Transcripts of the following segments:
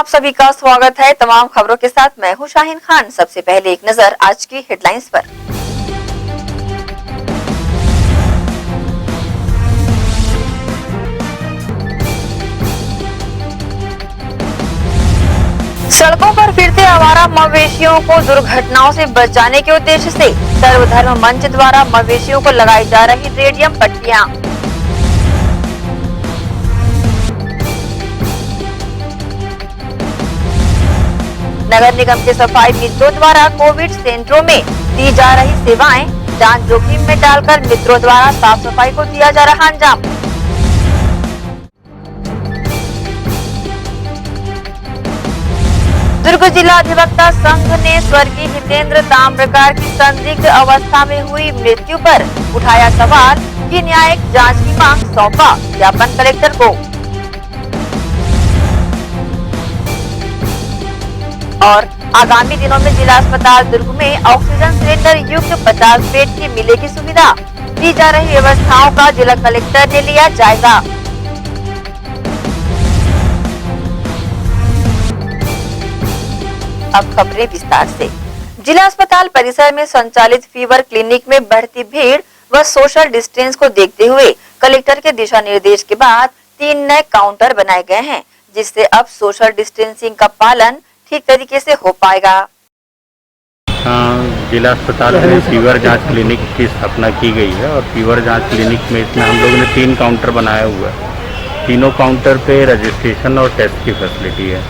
आप सभी का स्वागत है। तमाम खबरों के साथ मैं हूं शाहीन खान। सबसे पहले एक नजर आज की हेडलाइंस पर। सड़कों पर फिरते आवारा मवेशियों को दुर्घटनाओं से बचाने के उद्देश्य से सर्वधर्म मंच द्वारा मवेशियों को लगाई जा रही रेडियम पट्टियां। नगर निगम के सफाई मित्रों द्वारा कोविड सेंटरों में दी जा रही सेवाएं, जान जोखिम में डालकर मित्रों द्वारा साफ सफाई को दिया जा रहा अंजाम। दुर्ग जिला अधिवक्ता संघ ने स्वर्गीय हितेंद्र ताम्रकार की संदिग्ध अवस्था में हुई मृत्यु पर उठाया सवाल की न्यायिक जांच की मांग, सौंपा ज्ञापन कलेक्टर को। और आगामी दिनों में जिला अस्पताल दुर्ग में ऑक्सीजन सिलेंडर युक्त 50 बेड की मिलेगी सुविधा, की जा रही व्यवस्थाओं का जिला कलेक्टर ने लिया जायजा। अब खबरें विस्तार से। जिला अस्पताल परिसर में संचालित फीवर क्लिनिक में बढ़ती भीड़ व सोशल डिस्टेंस को देखते हुए कलेक्टर के दिशा निर्देश के बाद 3 नए काउंटर बनाए गए हैं, जिससे अब सोशल डिस्टेंसिंग का पालन ठीक तरीके से हो पाएगा। जिला अस्पताल में फीवर जांच क्लिनिक की स्थापना की गई है और फीवर जांच क्लिनिक में इसमें हम लोगों ने 3 काउंटर बनाया हुआ है। तीनों काउंटर पे रजिस्ट्रेशन और टेस्ट की फैसिलिटी है।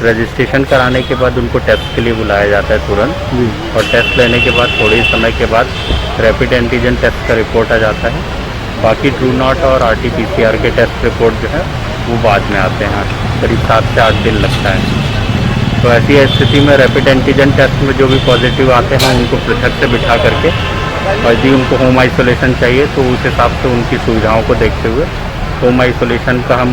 रजिस्ट्रेशन कराने के बाद उनको टेस्ट के लिए बुलाया जाता है तुरंत, और टेस्ट लेने के बाद थोड़े समय के बाद रैपिड एंटीजन टेस्ट का रिपोर्ट आ जाता है। बाकी ट्रू नॉट और RT-PCR के टेस्ट रिपोर्ट जो है वो बाद में आते हैं, करीब 7 से 8 दिन लगता है। तो ऐसी स्थिति में रैपिड एंटीजन टेस्ट में जो भी पॉजिटिव आते हैं उनको पृथक से बिठा करके, और यदि उनको होम आइसोलेशन चाहिए तो उस हिसाब से उनकी सुविधाओं को देखते हुए होम आइसोलेशन का हम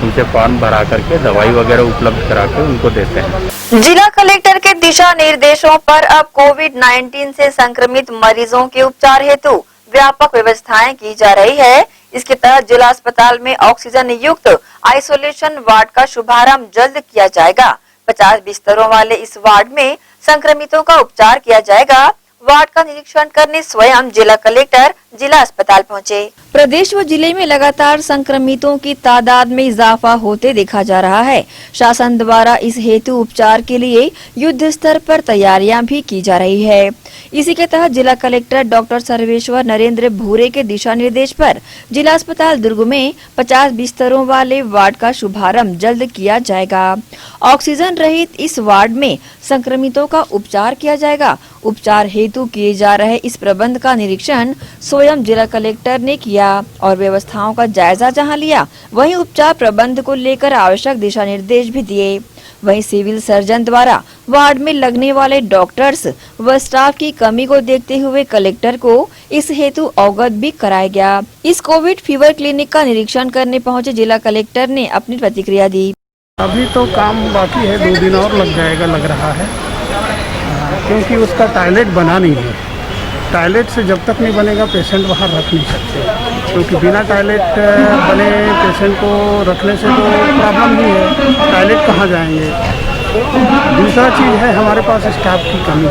उनसे फॉर्म भरा करके दवाई वगैरह उपलब्ध करा के उनको देते हैं। जिला कलेक्टर के दिशा निर्देशों पर अब कोविड-19 से संक्रमित मरीजों के उपचार हेतु व्यापक व्यवस्थाएं की जा रही है। इसके तहत जिला अस्पताल में ऑक्सीजन युक्त आइसोलेशन वार्ड का शुभारंभ जल्द किया जाएगा। 50 बिस्तरों वाले इस वार्ड में संक्रमितों का उपचार किया जाएगा। वार्ड का निरीक्षण करने स्वयं जिला कलेक्टर जिला अस्पताल पहुंचे। प्रदेश व जिले में लगातार संक्रमितों की तादाद में इजाफा होते देखा जा रहा है। शासन द्वारा इस हेतु उपचार के लिए युद्ध स्तर पर तैयारियां भी की जा रही है। इसी के तहत जिला कलेक्टर डॉक्टर सर्वेश्वर नरेंद्र भूरे के दिशा निर्देश पर जिला अस्पताल दुर्ग में 50 बिस्तरों वाले वार्ड का शुभारंभ जल्द किया जाएगा। ऑक्सीजन रहित इस वार्ड में संक्रमितों का उपचार किया जाएगा। उपचार हेतु किए जा रहे इस प्रबंध का निरीक्षण स्वयं जिला कलेक्टर ने किया और व्यवस्थाओं का जायजा जहां लिया, वहीं उपचार प्रबंध को लेकर आवश्यक दिशा निर्देश भी दिए। वहीं सिविल सर्जन द्वारा वार्ड में लगने वाले डॉक्टर्स व स्टाफ की कमी को देखते हुए कलेक्टर को इस हेतु अवगत भी कराया गया। इस कोविड फीवर क्लिनिक का निरीक्षण करने पहुंचे जिला कलेक्टर ने अपनी प्रतिक्रिया दी। अभी तो काम बाकी है, 2 दिन और लग जाएगा लग रहा है, क्योंकि उसका टॉयलेट बना नहीं है। टॉयलेट से जब तक नहीं बनेगा पेशेंट वहाँ रख नहीं सकते, क्योंकि बिना टॉयलेट बने पेशेंट को रखने से तो प्रॉब्लम ही है, टॉयलेट कहाँ जाएंगे। दूसरा चीज़ है हमारे पास स्टाफ की कमी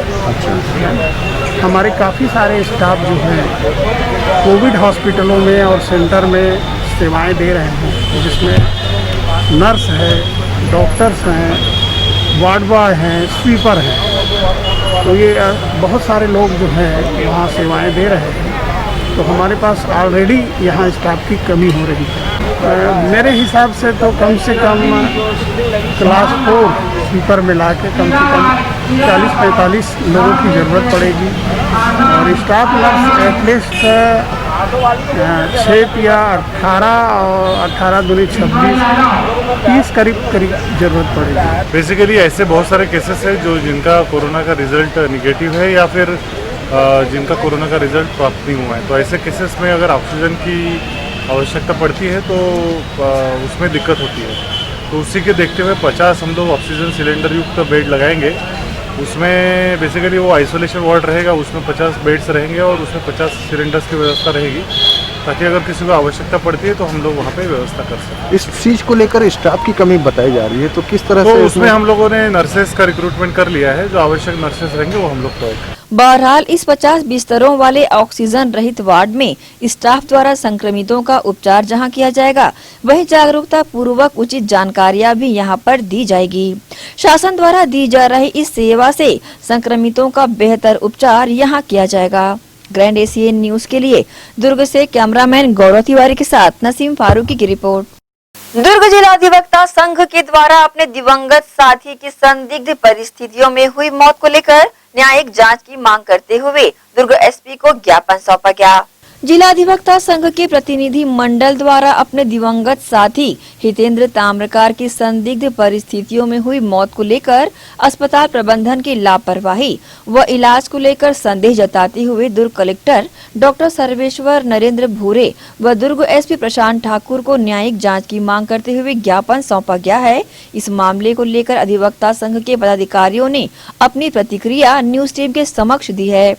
है। हमारे काफ़ी सारे स्टाफ जो हैं कोविड हॉस्पिटलों में और सेंटर में सेवाएं दे रहे हैं, जिसमें नर्स है, डॉक्टर्स हैं, वार्ड बॉय हैं, स्वीपर हैं। तो ये बहुत सारे लोग जो हैं वहाँ सेवाएं दे रहे हैं। तो हमारे पास ऑलरेडी यहाँ स्टाफ की कमी हो रही है। मेरे हिसाब से तो कम से कम क्लास 4 स्वीपर मिला के कम से कम 40-45 लोगों की ज़रूरत पड़ेगी, और स्टाफ नर्स एटलीस्ट 6 या 18 और 18 दूनी 26 30 करीब ज़रूरत पड़ेगी। बेसिकली ऐसे बहुत सारे केसेस हैं जिनका कोरोना का रिजल्ट निगेटिव है या फिर जिनका कोरोना का रिजल्ट प्राप्त नहीं हुआ है। तो ऐसे केसेस में अगर ऑक्सीजन की आवश्यकता पड़ती है तो उसमें दिक्कत होती है। तो उसी के देखते हुए 50 हम लोग ऑक्सीजन सिलेंडर युक्त बेड लगाएंगे। उसमें बेसिकली वो आइसोलेशन वार्ड रहेगा, उसमें 50 बेड्स रहेंगे और उसमें 50 सिलेंडर्स की व्यवस्था रहेगी। ताकि अगर किसी को आवश्यकता पड़ती है तो हम लोग वहाँ पे व्यवस्था कर सकते इस चीज को लेकर स्टाफ की कमी बताई जा रही है, तो किस तरह हैं। तो से उसमें हम लोगों ने नर्सेस का रिक्रूटमेंट कर लिया है, जो आवश्यक नर्सेस रहेंगे वो हम लोग प्रोवाइड। बहरहाल इस 50 बिस्तरों वाले ऑक्सीजन रहित वार्ड में स्टाफ द्वारा संक्रमितों का उपचार जहां किया जाएगा, वहीं जागरूकता पूर्वक उचित जानकारियां भी यहां पर दी जाएगी। शासन द्वारा दी जा रही इस सेवा से संक्रमितों का बेहतर उपचार यहां किया जाएगा। ग्रैंड एशियन न्यूज के लिए दुर्ग से कैमरामैन गौरव तिवारी के साथ नसीम फारूकी की रिपोर्ट। दुर्ग जिला अधिवक्ता संघ के द्वारा अपने दिवंगत साथी की संदिग्ध परिस्थितियों में हुई मौत को लेकर न्यायिक जांच की मांग करते हुए दुर्ग एसपी को ज्ञापन सौंपा गया। जिला अधिवक्ता संघ के प्रतिनिधि मंडल द्वारा अपने दिवंगत साथी हितेंद्र ताम्रकार की संदिग्ध परिस्थितियों में हुई मौत को लेकर अस्पताल प्रबंधन की लापरवाही व इलाज को लेकर संदेह जताते हुए दुर्ग कलेक्टर डॉक्टर सर्वेश्वर नरेंद्र भूरे व दुर्ग एसपी प्रशांत ठाकुर को न्यायिक जांच की मांग करते हुए ज्ञापन सौंपा गया है। इस मामले को लेकर अधिवक्ता संघ के पदाधिकारियों ने अपनी प्रतिक्रिया न्यूज टीम के समक्ष दी है।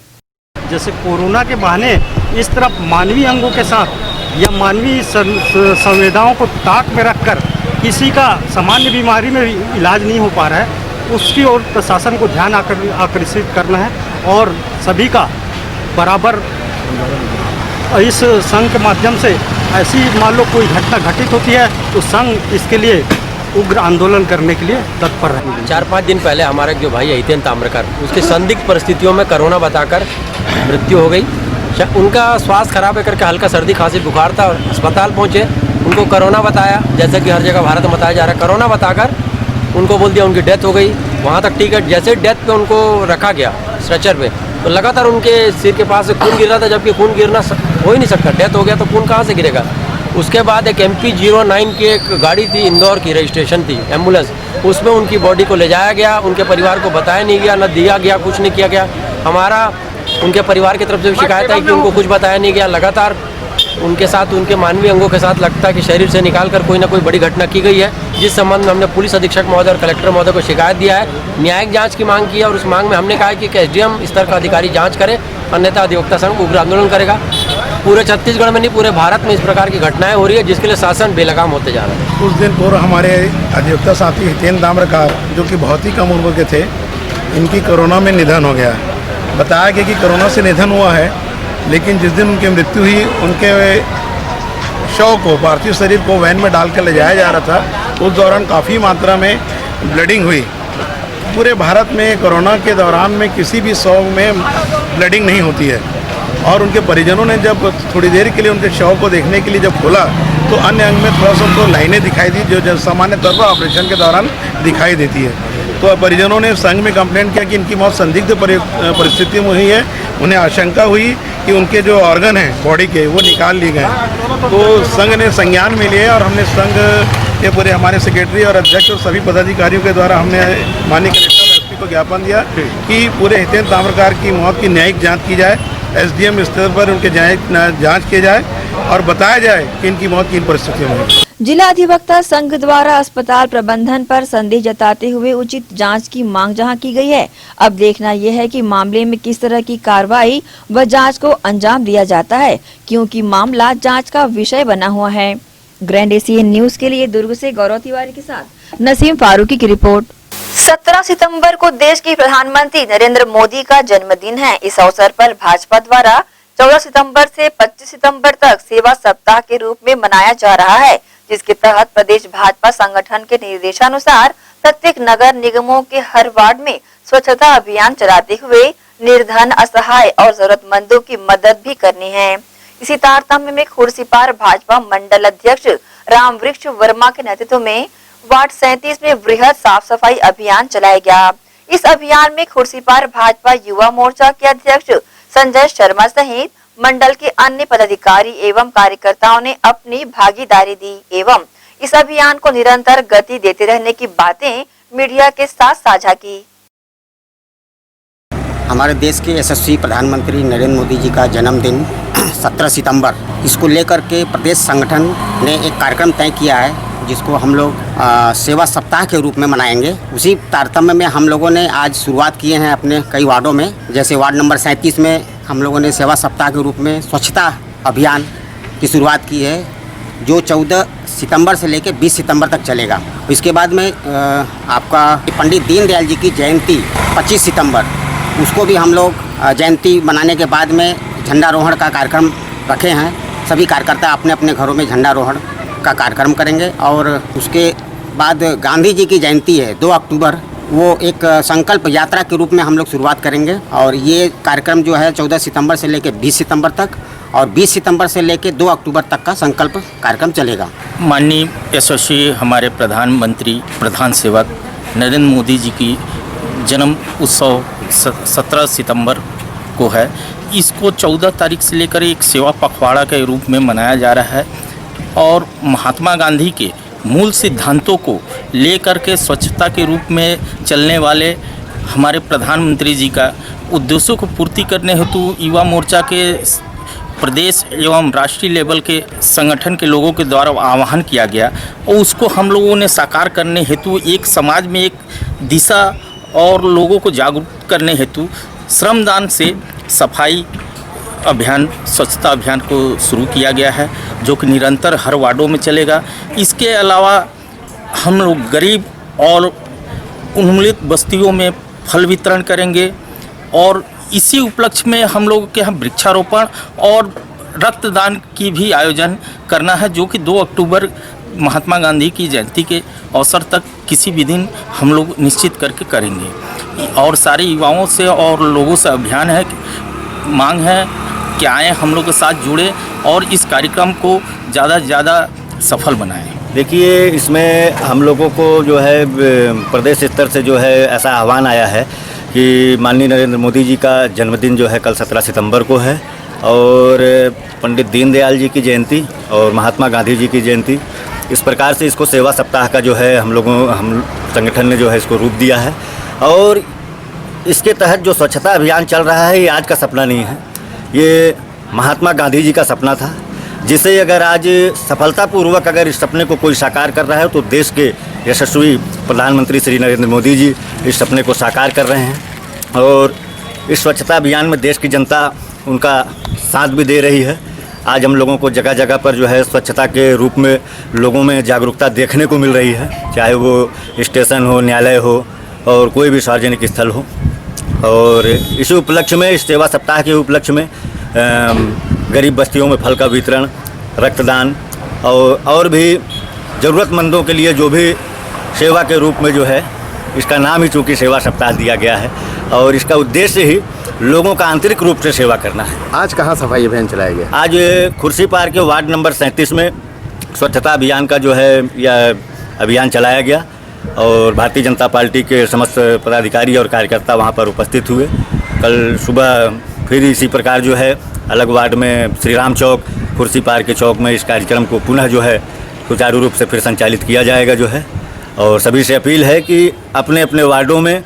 जैसे कोरोना के बहाने इस तरफ मानवीय अंगों के साथ या मानवीय संवेदनाओं को ताक में रखकर किसी का सामान्य बीमारी में इलाज नहीं हो पा रहा है, उसकी ओर प्रशासन को ध्यान आकर्षित करना है और सभी का बराबर इस संघ के माध्यम से ऐसी मान लो कोई घटना घटित होती है तो संघ इसके लिए उग्र आंदोलन करने के लिए तत्पर है। 4-5 दिन पहले हमारे जो भाई है हितेंद्र ताम्रकर, उसकी संदिग्ध परिस्थितियों में कोरोना बताकर मृत्यु हो गई। उनका स्वास्थ्य खराब है करके हल्का सर्दी खांसी बुखार था, अस्पताल पहुंचे, उनको कोरोना बताया, जैसे कि हर जगह भारत में बताया जा रहा है। कोरोना बताकर उनको बोल दिया उनकी डेथ हो गई। वहाँ तक ठीक है, जैसे डेथ पे उनको रखा गया स्ट्रेचर पे, तो लगातार उनके सिर के पास से खून गिर रहा था, जबकि खून गिरना हो ही नहीं सकता, डेथ हो गया तो खून कहाँ से गिरेगा। उसके बाद एक MP09 की एक गाड़ी थी, इंदौर की रजिस्ट्रेशन थी, एम्बुलेंस, उसमें उनकी बॉडी को ले जाया गया। उनके परिवार को बताया नहीं गया, न दिया गया, कुछ नहीं किया गया। हमारा उनके परिवार की तरफ से शिकायत है कि उनको कुछ बताया नहीं गया। लगातार उनके साथ, उनके मानवीय अंगों के साथ लगता है कि शरीर से निकालकर कोई ना कोई बड़ी घटना की गई है, जिस संबंध में हमने पुलिस अधीक्षक महोदय और कलेक्टर महोदय को शिकायत दिया है। न्यायिक जांच की मांग की है और उस मांग में हमने कहा है कि SDM स्तर का अधिकारी जांच करे, अन्यथा अधिवक्ता संघ उग्र आंदोलन करेगा। पूरे छत्तीसगढ़ में नहीं, पूरे भारत में इस प्रकार की घटनाएं हो रही है, जिसके लिए शासन बेलगाम होते जा रहा है। कुछ दिन पूर्व हमारे अधिवक्ता साथी हितेंद्र ताम्रकार, जो कि बहुत ही कम उम्र के थे, इनकी कोरोना में निधन हो गया। बताया गया कि कोरोना से निधन हुआ है, लेकिन जिस दिन उनकी मृत्यु हुई, उनके शव को, पार्थिव शरीर को वैन में डाल कर ले जाया जा रहा था। उस दौरान काफ़ी मात्रा में ब्लडिंग हुई। पूरे भारत में कोरोना के दौरान में किसी भी शव में ब्लडिंग नहीं होती है। और उनके परिजनों ने जब थोड़ी देर के लिए उनके शव को देखने के लिए जब खोला, तो अन्य अंग में थोड़ा सा उनको लाइनें दिखाई दी, जो सामान्य तौर पर ऑपरेशन के दौरान दिखाई देती है। तो परिजनों ने संघ में कंप्लेंट किया कि इनकी मौत संदिग्ध परिस्थिति में हुई है। उन्हें आशंका हुई कि उनके जो ऑर्गन हैं बॉडी के, वो निकाल लिए गए। तो संघ ने संज्ञान में लिए और हमने संघ के पूरे हमारे सेक्रेटरी और अध्यक्ष और सभी पदाधिकारियों के द्वारा हमने माननीय कलेक्टर एसपी को ज्ञापन दिया कि पूरे हितेंद्र ताम्रकार की मौत की न्यायिक जाँच की जाए, SDM स्तर पर उनके जाँच किए जाए और बताया जाए कि इनकी मौत किन परिस्थितियों में हुई। जिला अधिवक्ता संघ द्वारा अस्पताल प्रबंधन पर संदेह जताते हुए उचित जांच की मांग जहां की गई है, अब देखना यह है कि मामले में किस तरह की कार्रवाई व जांच को अंजाम दिया जाता है, क्योंकि मामला जांच का विषय बना हुआ है। ग्रैंड एशियन न्यूज के लिए दुर्ग से गौरव तिवारी के साथ नसीम फारूकी की रिपोर्ट। 17 सितंबर को देश के प्रधानमंत्री नरेंद्र मोदी का जन्मदिन है। इस अवसर पर भाजपा द्वारा 14 सितंबर से 25 सितंबर तक सेवा सप्ताह के रूप में मनाया जा रहा है, जिसके तहत प्रदेश भाजपा संगठन के निर्देशानुसार प्रत्येक नगर निगमों के हर वार्ड में स्वच्छता अभियान चलाते हुए निर्धन, असहाय और जरूरतमंदों की मदद भी करनी है। इसी तारतम्य में खुर्सीपार भाजपा मंडल अध्यक्ष रामवृक्ष वर्मा के नेतृत्व में वार्ड 37 में वृहद साफ सफाई अभियान चलाया गया। इस अभियान में खुर्सीपार भाजपा युवा मोर्चा के अध्यक्ष संजय शर्मा सहित मंडल के अन्य पदाधिकारी एवं कार्यकर्ताओं ने अपनी भागीदारी दी एवं इस अभियान को निरंतर गति देते रहने की बातें मीडिया के साथ साझा की। हमारे देश के यशस्वी प्रधानमंत्री नरेंद्र मोदी जी का जन्मदिन 17 सितंबर, इसको लेकर के प्रदेश संगठन ने एक कार्यक्रम तय किया है, जिसको हम लोग सेवा सप्ताह के रूप में मनाएंगे। उसी तारतम्य में हम लोगों ने आज शुरुआत किए हैं अपने कई वार्डों में। जैसे वार्ड नंबर 37 में हम लोगों ने सेवा सप्ताह के रूप में स्वच्छता अभियान की शुरुआत की है, जो 14 सितंबर से लेकर 20 सितंबर तक चलेगा। इसके बाद में आपका पंडित दीनदयाल जी की जयंती 25 सितंबर, उसको भी हम लोग जयंती मनाने के बाद में झंडारोहण का कार्यक्रम रखे हैं। सभी कार्यकर्ता अपने अपने घरों में झंडारोहण का कार्यक्रम करेंगे। और उसके बाद गांधी जी की जयंती है 2 अक्टूबर, वो एक संकल्प यात्रा के रूप में हम लोग शुरुआत करेंगे। और ये कार्यक्रम जो है 14 सितंबर से लेकर 20 सितंबर तक और 20 सितंबर से लेकर 2 अक्टूबर तक का संकल्प कार्यक्रम चलेगा। माननीय यशस्वी हमारे प्रधानमंत्री प्रधान सेवक नरेंद्र मोदी जी की जन्म उत्सव 17 सितंबर को है। इसको 14 तारीख से लेकर एक सेवा पखवाड़ा के रूप में मनाया जा रहा है और महात्मा गांधी के मूल सिद्धांतों को लेकर के स्वच्छता के रूप में चलने वाले हमारे प्रधानमंत्री जी का उद्देश्यों को पूर्ति करने हेतु युवा मोर्चा के प्रदेश एवं राष्ट्रीय लेवल के संगठन के लोगों के द्वारा आह्वान किया गया और उसको हम लोगों ने साकार करने हेतु एक समाज में एक दिशा और लोगों को जागरूक करने हेतु श्रमदान से सफाई अभियान, स्वच्छता अभियान को शुरू किया गया है, जो कि निरंतर हर वार्डों में चलेगा। इसके अलावा हम लोग गरीब और उन्मूलित बस्तियों में फल वितरण करेंगे और इसी उपलक्ष्य में हम लोगों के यहाँ वृक्षारोपण और रक्तदान की भी आयोजन करना है, जो कि 2 अक्टूबर महात्मा गांधी की जयंती के अवसर तक किसी भी दिन हम लोग निश्चित करके करेंगे। और सारे युवाओं से और लोगों से अभियान है, मांग है कि आए हम लोग के साथ जुड़े और इस कार्यक्रम को ज़्यादा से ज़्यादा सफल बनाएं। देखिए, इसमें हम लोगों को जो है प्रदेश स्तर से जो है ऐसा आह्वान आया है कि माननीय नरेंद्र मोदी जी का जन्मदिन जो है कल 17 सितंबर को है और पंडित दीनदयाल जी की जयंती और महात्मा गांधी जी की जयंती, इस प्रकार से इसको सेवा सप्ताह का जो है हम संगठन ने जो है इसको रूप दिया है। और इसके तहत जो स्वच्छता अभियान चल रहा है, ये आज का सपना नहीं है, ये महात्मा गांधी जी का सपना था, जिसे अगर आज सफलतापूर्वक अगर इस सपने को कोई साकार कर रहा है तो देश के यशस्वी प्रधानमंत्री श्री नरेंद्र मोदी जी इस सपने को साकार कर रहे हैं। और इस स्वच्छता अभियान में देश की जनता उनका साथ भी दे रही है। आज हम लोगों को जगह जगह पर जो है स्वच्छता के रूप में लोगों में जागरूकता देखने को मिल रही है, चाहे वो स्टेशन हो, न्यायालय हो और कोई भी सार्वजनिक स्थल हो। और इसी उपलक्ष्य में, इस सेवा सप्ताह के उपलक्ष्य में गरीब बस्तियों में फल का वितरण, रक्तदान और भी ज़रूरतमंदों के लिए जो भी सेवा के रूप में जो है, इसका नाम ही चूँकि सेवा सप्ताह दिया गया है और इसका उद्देश्य ही लोगों का आंतरिक रूप से सेवा करना है। आज कहाँ सफाई अभियान चलाया गया? आज खुर्सी पार के वार्ड नंबर 37 में स्वच्छता अभियान का जो है यह अभियान चलाया गया और भारतीय जनता पार्टी के समस्त पदाधिकारी और कार्यकर्ता वहां पर उपस्थित हुए। कल सुबह फिर इसी प्रकार जो है अलग वार्ड में श्री राम चौक, खुर्सी पार के चौक में इस कार्यक्रम को पुनः जो है सुचारू रूप से फिर संचालित किया जाएगा जो है। और सभी से अपील है कि अपने अपने वार्डों में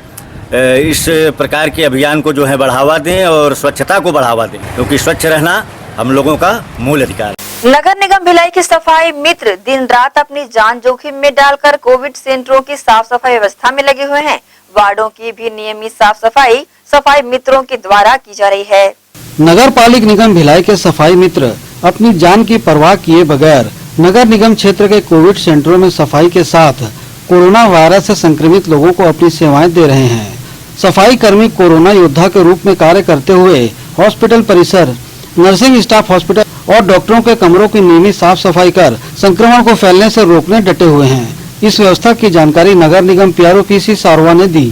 इस प्रकार के अभियान को जो है बढ़ावा दें और स्वच्छता को बढ़ावा दें, क्योंकि स्वच्छ रहना हम लोगों का मूल अधिकार है। नगर निगम भिलाई के सफाई मित्र दिन रात अपनी जान जोखिम में डालकर कोविड सेंटरों की साफ सफाई व्यवस्था में लगे हुए हैं। वार्डों की भी नियमित साफ सफाई मित्रों के द्वारा की जा रही है। नगर पालिक निगम भिलाई के सफाई मित्र अपनी जान की परवाह किए बगैर नगर निगम क्षेत्र के कोविड सेंटरों में सफाई के साथ कोरोना वायरस से संक्रमित लोगों को अपनी सेवाएं दे रहे हैं। सफाई कर्मी कोरोना योद्धा के रूप में कार्य करते हुए हॉस्पिटल परिसर, नर्सिंग स्टाफ हॉस्पिटल और डॉक्टरों के कमरों की नियमित साफ सफाई कर संक्रमण को फैलने से रोकने डटे हुए हैं। इस व्यवस्था की जानकारी नगर निगम PRO सारवा ने दी।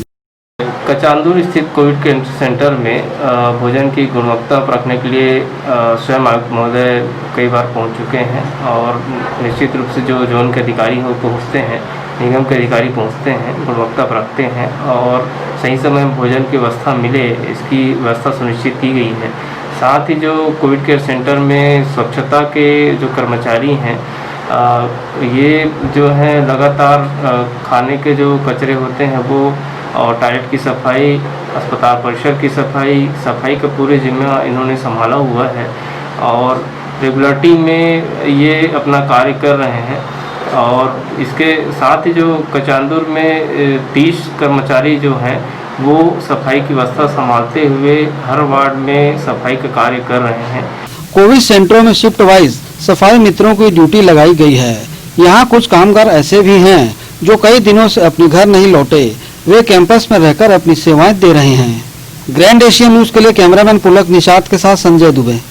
कचांदूर स्थित कोविड केयर सेंटर में भोजन की गुणवत्ता परखने के लिए स्वयं आयुक्त महोदय कई बार पहुंच चुके हैं और निश्चित रूप से जो जोन के अधिकारी हो पहुंचते हैं, निगम के अधिकारी पहुंचते हैं, गुणवत्ता परखते हैं और सही समय भोजन की व्यवस्था मिले, इसकी व्यवस्था सुनिश्चित की गई है। साथ ही जो कोविड केयर सेंटर में स्वच्छता के जो कर्मचारी हैं, ये जो है लगातार खाने के जो कचरे होते हैं वो और टॉयलेट की सफाई, अस्पताल परिसर की सफाई का पूरे जिम्मा इन्होंने संभाला हुआ है और रेगुलरिटी में ये अपना कार्य कर रहे हैं। और इसके साथ ही जो कचांदूर में 30 कर्मचारी जो हैं वो सफाई की व्यवस्था संभालते हुए हर वार्ड में सफाई का कार्य कर रहे हैं। कोविड सेंटरों में शिफ्ट वाइज सफाई मित्रों की ड्यूटी लगाई गई है। यहाँ कुछ कामगार ऐसे भी हैं जो कई दिनों से अपने घर नहीं लौटे। वे कैंपस में रहकर अपनी सेवाएं दे रहे हैं। ग्रैंड एशिया न्यूज के लिए कैमरामैन पुलक निषाद के साथ संजय दुबे।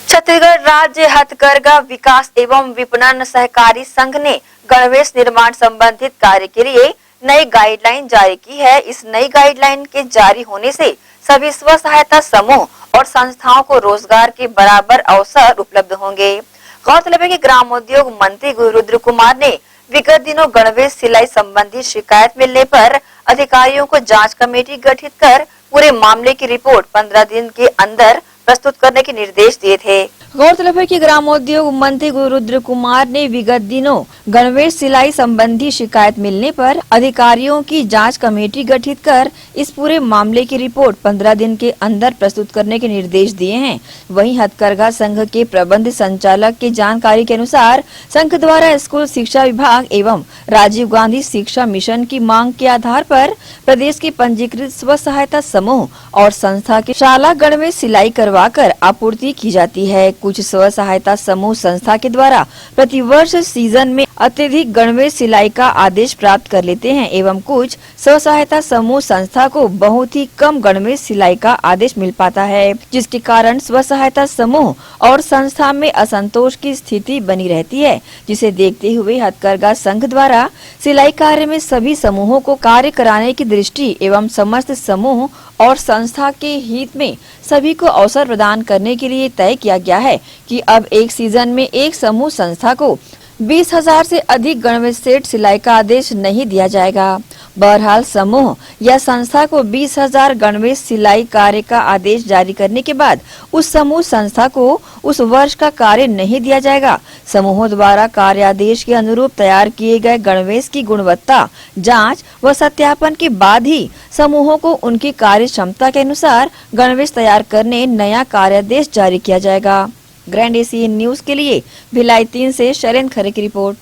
छत्तीसगढ़ राज्य हथकरघा विकास एवं विपणन सहकारी संघ ने गणवेश निर्माण संबंधित कार्य के लिए नई गाइडलाइन जारी की है। इस नई गाइडलाइन के जारी होने से सभी स्व सहायता समूह और संस्थाओं को रोजगार के बराबर अवसर उपलब्ध होंगे। गौरतलब है कि ग्रामोद्योग मंत्री गुरुरुद्र कुमार ने विगत दिनों गणवेश सिलाई संबंधी शिकायत मिलने पर अधिकारियों को जांच कमेटी गठित कर पूरे मामले की रिपोर्ट 15 दिन के अंदर प्रस्तुत करने के निर्देश दिए थे। गौरतलब है कि ग्रामोद्योग मंत्री गुरुरुद्र कुमार ने विगत दिनों गणवेश सिलाई संबंधी शिकायत मिलने पर अधिकारियों की जांच कमेटी गठित कर इस पूरे मामले की रिपोर्ट 15 दिन के अंदर प्रस्तुत करने के निर्देश दिए हैं। वहीं हथकरघा संघ के प्रबंध संचालक की जानकारी के अनुसार संघ द्वारा स्कूल शिक्षा विभाग एवं राजीव गांधी शिक्षा मिशन की मांग के आधार पर प्रदेश के पंजीकृत स्व सहायता समूह और संस्था की शाला गणवेश सिलाई करवाकर आपूर्ति की जाती है। कुछ स्व सहायता समूह संस्था के द्वारा प्रतिवर्ष सीजन में अत्यधिक गणवेश सिलाई का आदेश प्राप्त कर लेते हैं एवं कुछ स्व सहायता समूह संस्था को बहुत ही कम गणवेश सिलाई का आदेश मिल पाता है, जिसके कारण स्व सहायता समूह और संस्था में असंतोष की स्थिति बनी रहती है, जिसे देखते हुए हथकरघा संघ द्वारा सिलाई कार्य में सभी समूहों को कार्य कराने की दृष्टि एवं समस्त समूह और संस्था के हित में सभी को अवसर प्रदान करने के लिए तय किया गया है कि अब एक सीजन में एक समूह संस्था को 20,000 से अधिक गणवेश सेट सिलाई का आदेश नहीं दिया जाएगा। बहरहाल समूह या संस्था को 20,000 गणवेश सिलाई कार्य का आदेश जारी करने के बाद उस समूह संस्था को उस वर्ष का कार्य नहीं दिया जाएगा। समूहों द्वारा कार्य आदेश के अनुरूप तैयार किए गए गणवेश की गुणवत्ता जांच व सत्यापन के बाद ही समूहों को उनकी कार्य क्षमता के अनुसार गणवेश तैयार करने नया कार्यादेश जारी किया जाएगा। ग्रैंड एशियन न्यूज के लिए भिलाई 3 से शैलेंद्र खरे की रिपोर्ट।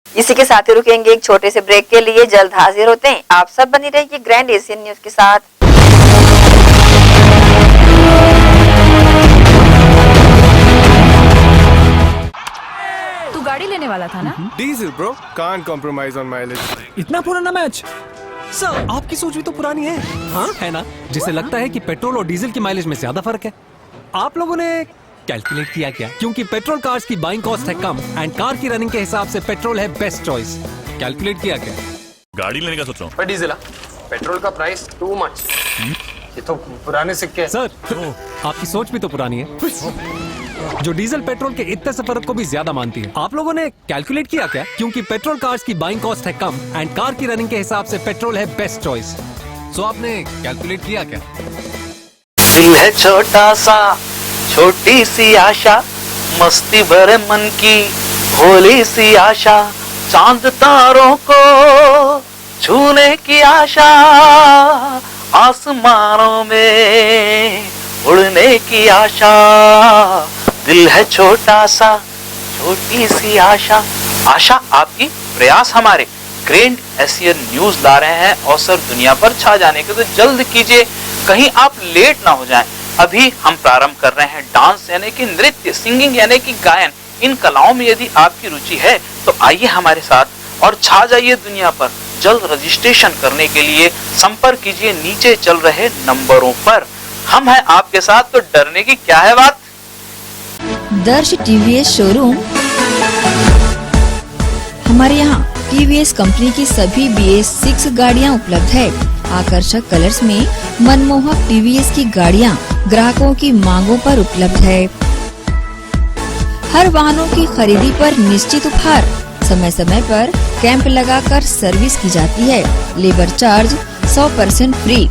इसी के साथ ही रुकेंगे एक छोटे से ब्रेक के लिए, जल्द हाजिर होते हैं। आप सब बनी रहिए ग्रैंड एशियन न्यूज के साथ। तू गाड़ी लेने वाला था ना? Diesel bro, can't compromise on mileage. इतना पुराना मैच? सर आपकी सोच भी तो पुरानी है। हाँ है ना, जिसे लगता है कि पेट्रोल और डीजल की माइलेज में ज्यादा फर्क है। आप लोगों ने कैलकुलेट किया क्या? क्योंकि पेट्रोल कार्स की बाइंग कॉस्ट है कम एंड कार की रनिंग के हिसाब से पेट्रोल है बेस्ट चॉइस। कैलकुलेट किया क्या? गाड़ी लेने का सोच रहा हूँ। डीजल पेट्रोल का प्राइस टू मच। ये तो पुराने सिक्के हैं। सर आपकी सोच भी तो पुरानी है, जो डीजल पेट्रोल के इतने से फर्क को भी ज्यादा मानती है। आप लोगों ने कैलकुलेट किया क्या? क्योंकि पेट्रोल कार्स की बाइंग कॉस्ट है कम एंड कार की रनिंग के हिसाब से पेट्रोल है बेस्ट चॉइस। सो आपने कैलकुलेट किया क्या? दिल है छोटा सा, छोटी सी आशा, मस्ती भरे मन की भोली सी आशा, चांद तारों को छूने की आशा, आसमानों में उड़ने की आशा। दिल है छोटा सा, छोटी सी आशा। आशा आपकी, प्रयास हमारे। ग्रैंड एशियन न्यूज ला रहे हैं अवसर दुनिया पर छा जाने के, तो जल्द कीजिए, कहीं आप लेट ना हो जाएं। अभी हम प्रारंभ कर रहे हैं डांस यानी कि नृत्य, सिंगिंग यानी कि गायन। इन कलाओं में यदि आपकी रुचि है तो आइए हमारे साथ और छा जाइए दुनिया पर। जल्द रजिस्ट्रेशन करने के लिए संपर्क कीजिए नीचे चल रहे नंबरों पर। हम हैं आपके साथ, तो डरने की क्या है बात। दर्श टीवीएस शोरूम। हमारे यहाँ टीवीएस कंपनी की सभी BS6 गाड़ियाँ उपलब्ध है। आकर्षक कलर्स में मनमोहक टीवीएस की गाड़ियाँ ग्राहकों की मांगों पर उपलब्ध है। हर वाहनों की खरीदी पर निश्चित उपहार। समय समय पर कैंप लगाकर सर्विस की जाती है। Labour charge 100% free.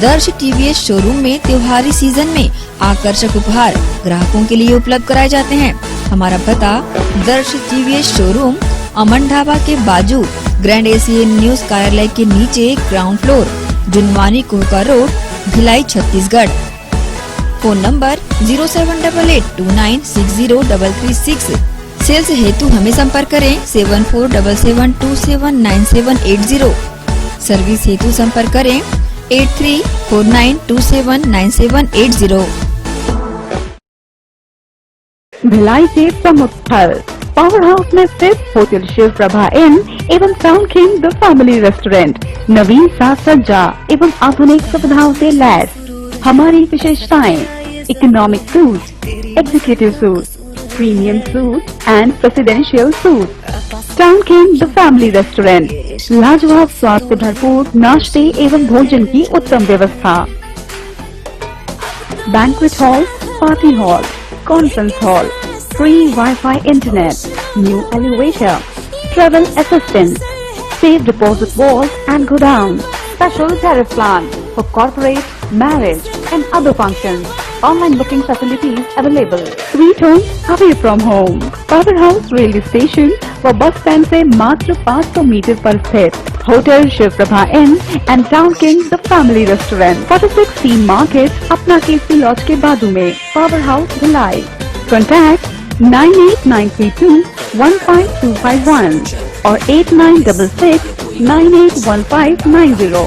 दर्श टीवीएस शोरूम में त्योहारी सीजन में आकर्षक उपहार ग्राहकों के लिए उपलब्ध कराए जाते हैं। हमारा पता दर्श टीवीएस शोरूम, अमन ढाबा के बाजू, ग्रैंड एशियन न्यूज कार्यालय के नीचे, ground floor, Junwani Kohka road, Bhilai, Chhattisgarh. Phone number 07882960336। Sales हेतु हमें संपर्क करें 7477279780। सर्विस हेतु संपर्क करें 8349279780। भिलाई के प्रमुख स्थल पावर हाउस में स्थित होटल शिव प्रभा इन एवं town king the family restaurant नवीन साज सज्जा एवं आधुनिक सुविधाओं से लैस। हमारी विशेषताएं economic suite, executive suite, premium suite and presidential suite. Town king the family restaurant, लाजवाब स्वाद से भरपूर नाश्ते एवं भोजन की उत्तम व्यवस्था। Banquet hall, party hall, conference hall, free Wi-Fi internet, new elevator, travel assistance, safe deposit vault and godown, special tariff plan for corporate, marriage and other functions. Online booking facilities available. Sweet home away from home. Power House railway station व bus stand से मात्र 500 metre पर स्थित hotel Shiv Prabha inn and town king the family restaurant 46 C market अपना KC laws के बाजू में। Power house Bhilai. Contact 98932 15251 और 8966 981590।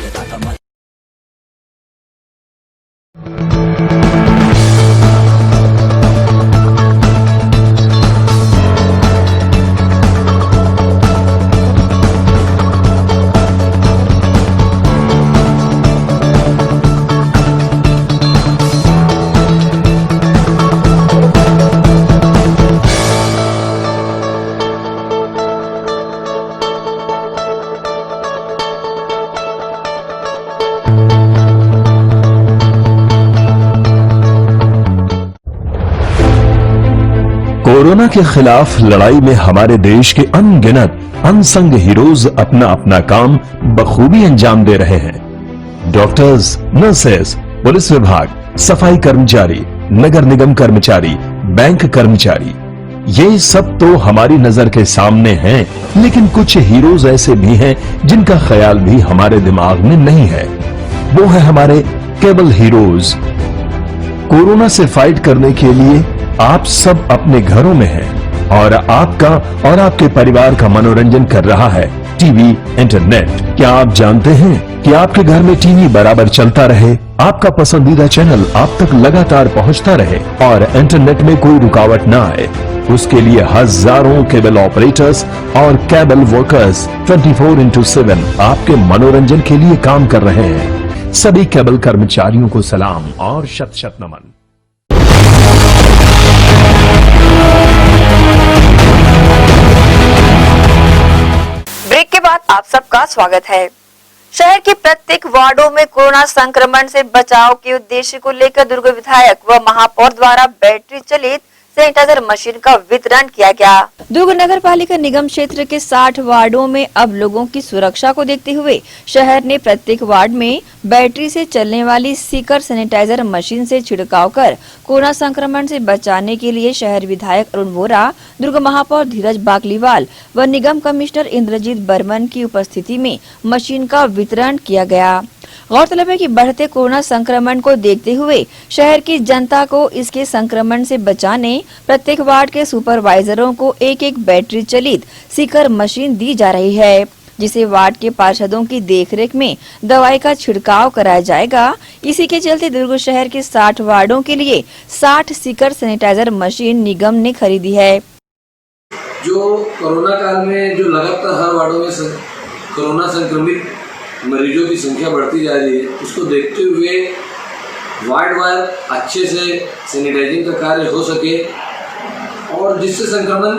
कोरोना के खिलाफ लड़ाई में हमारे देश के अनगिनत अनसंग हीरोज अपना अपना काम बखूबी अंजाम दे रहे हैं। डॉक्टर्स, नर्सेस, पुलिस विभाग, सफाई कर्मचारी, नगर निगम कर्मचारी, बैंक कर्मचारी, ये सब तो हमारी नजर के सामने हैं, लेकिन कुछ हीरोज ऐसे भी हैं जिनका ख्याल भी हमारे दिमाग में नहीं है। वो है हमारे केबल हीरोज। कोरोना से फाइट करने के लिए आप सब अपने घरों में हैं और आपका और आपके परिवार का मनोरंजन कर रहा है टीवी, इंटरनेट। क्या आप जानते हैं कि आपके घर में टीवी बराबर चलता रहे, आपका पसंदीदा चैनल आप तक लगातार पहुंचता रहे और इंटरनेट में कोई रुकावट ना आए? उसके लिए हजारों केबल ऑपरेटर्स और केबल वर्कर्स 24/7 आपके मनोरंजन के लिए काम कर रहे हैं। सभी केबल कर्मचारियों को सलाम और शत शत नमन। ब्रेक के बाद आप सबका स्वागत है। शहर के प्रत्येक वार्डों में कोरोना संक्रमण से बचाव के उद्देश्य को लेकर दुर्ग विधायक व महापौर द्वारा बैटरी चलित सैनिटाइजर मशीन का वितरण किया गया। दुर्ग नगर पालिका निगम क्षेत्र के 60 वार्डों में अब लोगों की सुरक्षा को देखते हुए शहर ने प्रत्येक वार्ड में बैटरी से चलने वाली सीकर सैनिटाइजर मशीन से छिड़काव कर कोरोना संक्रमण से बचाने के लिए शहर विधायक अरुण वोरा, दुर्ग महापौर धीरज बाकलीवाल व निगम कमिश्नर इंद्रजीत बर्मन की उपस्थिति में मशीन का वितरण किया गया। गौरतलब है कि बढ़ते कोरोना संक्रमण को देखते हुए शहर की जनता को इसके संक्रमण से बचाने प्रत्येक वार्ड के सुपरवाइजरों को एक एक बैटरी चलित सीकर मशीन दी जा रही है, जिसे वार्ड के पार्षदों की देखरेख में दवाई का छिड़काव कराया जाएगा। इसी के चलते दुर्ग शहर के 60 वार्डों के लिए 60 सीकर सैनिटाइजर मशीन निगम ने खरीदी है। जो कोरोना काल में जो लगातार हर वार्डों में कोरोना संक्रमित मरीजों की संख्या बढ़ती जा रही है, उसको देखते हुए वार्ड वार अच्छे से सैनिटाइजिंग का कार्य हो सके और जिससे संक्रमण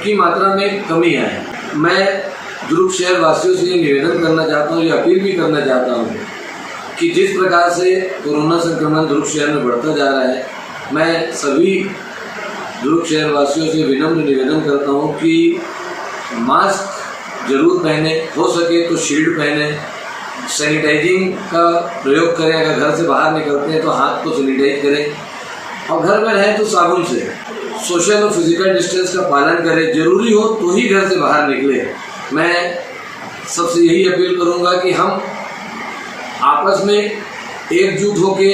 की मात्रा में कमी आए। मैं दुर्ग शहर वासियों से ये निवेदन करना चाहता हूँ, ये अपील भी करना चाहता हूँ कि जिस प्रकार से कोरोना संक्रमण दुर्ग शहर में बढ़ता जा रहा है, मैं सभी दुर्ग शहर वासियों से विनम्र निवेदन करता हूँ कि मास्क जरूर पहने, हो सके तो शील्ड पहने, सैनिटाइजिंग का प्रयोग करें। अगर घर से बाहर निकलते हैं तो हाथ को सैनिटाइज करें और घर में रहें तो साबुन से सोशल और फिजिकल डिस्टेंस का पालन करें। जरूरी हो तो ही घर से बाहर निकले। मैं सबसे यही अपील करूंगा कि हम आपस में एकजुट होके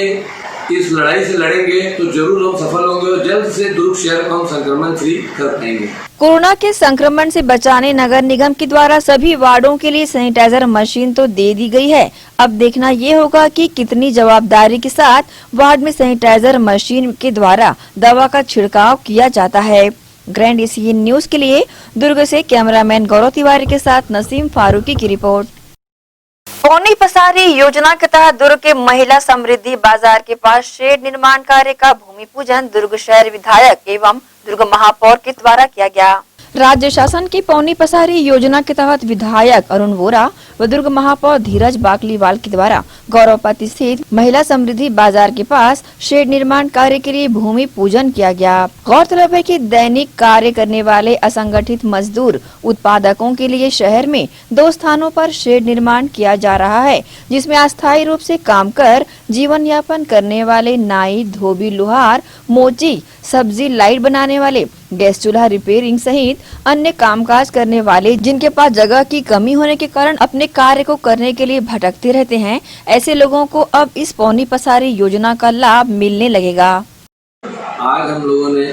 इस लड़ाई से लड़ेंगे तो जरूर हम सफल होंगे और जल्द से दुर्ग शहर को हम संक्रमण फ्री कर पाएंगे। कोरोना के संक्रमण से बचाने नगर निगम के द्वारा सभी वार्डों के लिए सैनिटाइजर मशीन तो दे दी गई है। अब देखना ये होगा कि कितनी जवाबदारी के साथ वार्ड में सैनिटाइजर मशीन के द्वारा दवा का छिड़काव किया जाता है। ग्रैंड एशियन न्यूज के लिए दुर्ग से कैमरामैन गौरव तिवारी के साथ नसीम फारूकी की रिपोर्ट। पौनी पसारी योजना के तहत दुर्ग के महिला समृद्धि बाजार के पास शेड निर्माण कार्य का भूमि पूजन दुर्ग शहर विधायक एवं दुर्ग महापौर के द्वारा किया गया। राज्य शासन की पौनी पसारी योजना के तहत विधायक अरुण वोरा व दुर्ग महापौर धीरज बाकलीवाल के द्वारा गौरवपति स्थित महिला समृद्धि बाजार के पास शेड निर्माण कार्य के लिए भूमि पूजन किया गया। गौरतलब है कि दैनिक कार्य करने वाले असंगठित मजदूर उत्पादकों के लिए शहर में 2 स्थानों पर शेड निर्माण किया जा रहा है, जिसमें अस्थायी रूप से काम कर जीवन यापन करने वाले नाई, धोबी, लोहार, मोची, सब्जी लाइट बनाने वाले, गैस चूल्हा रिपेयरिंग सहित अन्य कामकाज करने वाले जिनके पास जगह की कमी होने के कारण अपने कार्य को करने के लिए भटकते रहते हैं, ऐसे लोगों को अब इस पौनी पसारी योजना का लाभ मिलने लगेगा। आज हम लोगों ने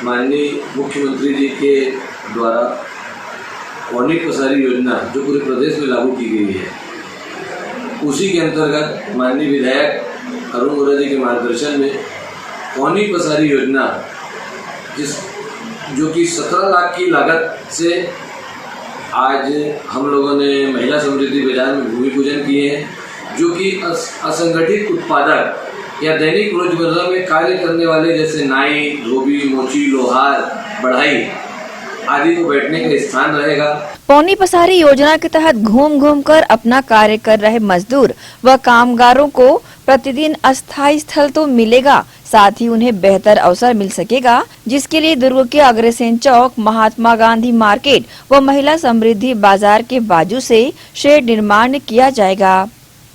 माननीय मुख्यमंत्री जी के द्वारा पौनी पसारी योजना जो पूरे प्रदेश में लागू की गई है, उसी के अंतर्गत माननीय विधायक अरुण वोरा जी के मार्गदर्शन में पौनी पसारी योजना जो कि 17 लाख की लागत से आज हम लोगों ने महिला समृद्धि बाजार में भूमि पूजन किए हैं, जो कि असंगठित उत्पादक या दैनिक रोजमर्रा में कार्य करने वाले जैसे नाई, धोबी, मोची, लोहार, बढ़ाई आदि को बैठने का स्थान रहेगा। पौनी पसारी योजना के तहत घूम घूम कर अपना कार्य कर रहे मजदूर व कामगारों को प्रतिदिन अस्थायी स्थल तो मिलेगा, साथ ही उन्हें बेहतर अवसर मिल सकेगा, जिसके लिए दुर्ग के अग्रसेन चौक, महात्मा गांधी मार्केट व महिला समृद्धि बाजार के बाजू से शेड निर्माण किया जाएगा।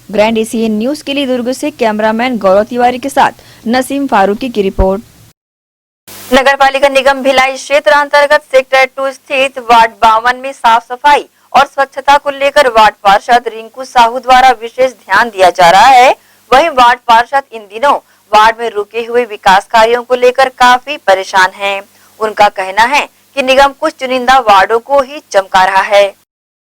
ग्रैंड एशियन न्यूज के लिए दुर्ग से कैमरामैन गौरव तिवारी के साथ नसीम फारूकी की रिपोर्ट। नगर पालिका निगम भिलाई क्षेत्र अंतर्गत सेक्टर 2 स्थित वार्ड 52 में साफ सफाई और स्वच्छता को लेकर वार्ड पार्षद रिंकू साहू द्वारा विशेष ध्यान दिया जा रहा है। वहीं वार्ड पार्षद इन दिनों वार्ड में रुके हुए विकास कार्यों को लेकर काफी परेशान हैं। उनका कहना है कि निगम कुछ चुनिंदा वार्डों को ही चमका रहा है।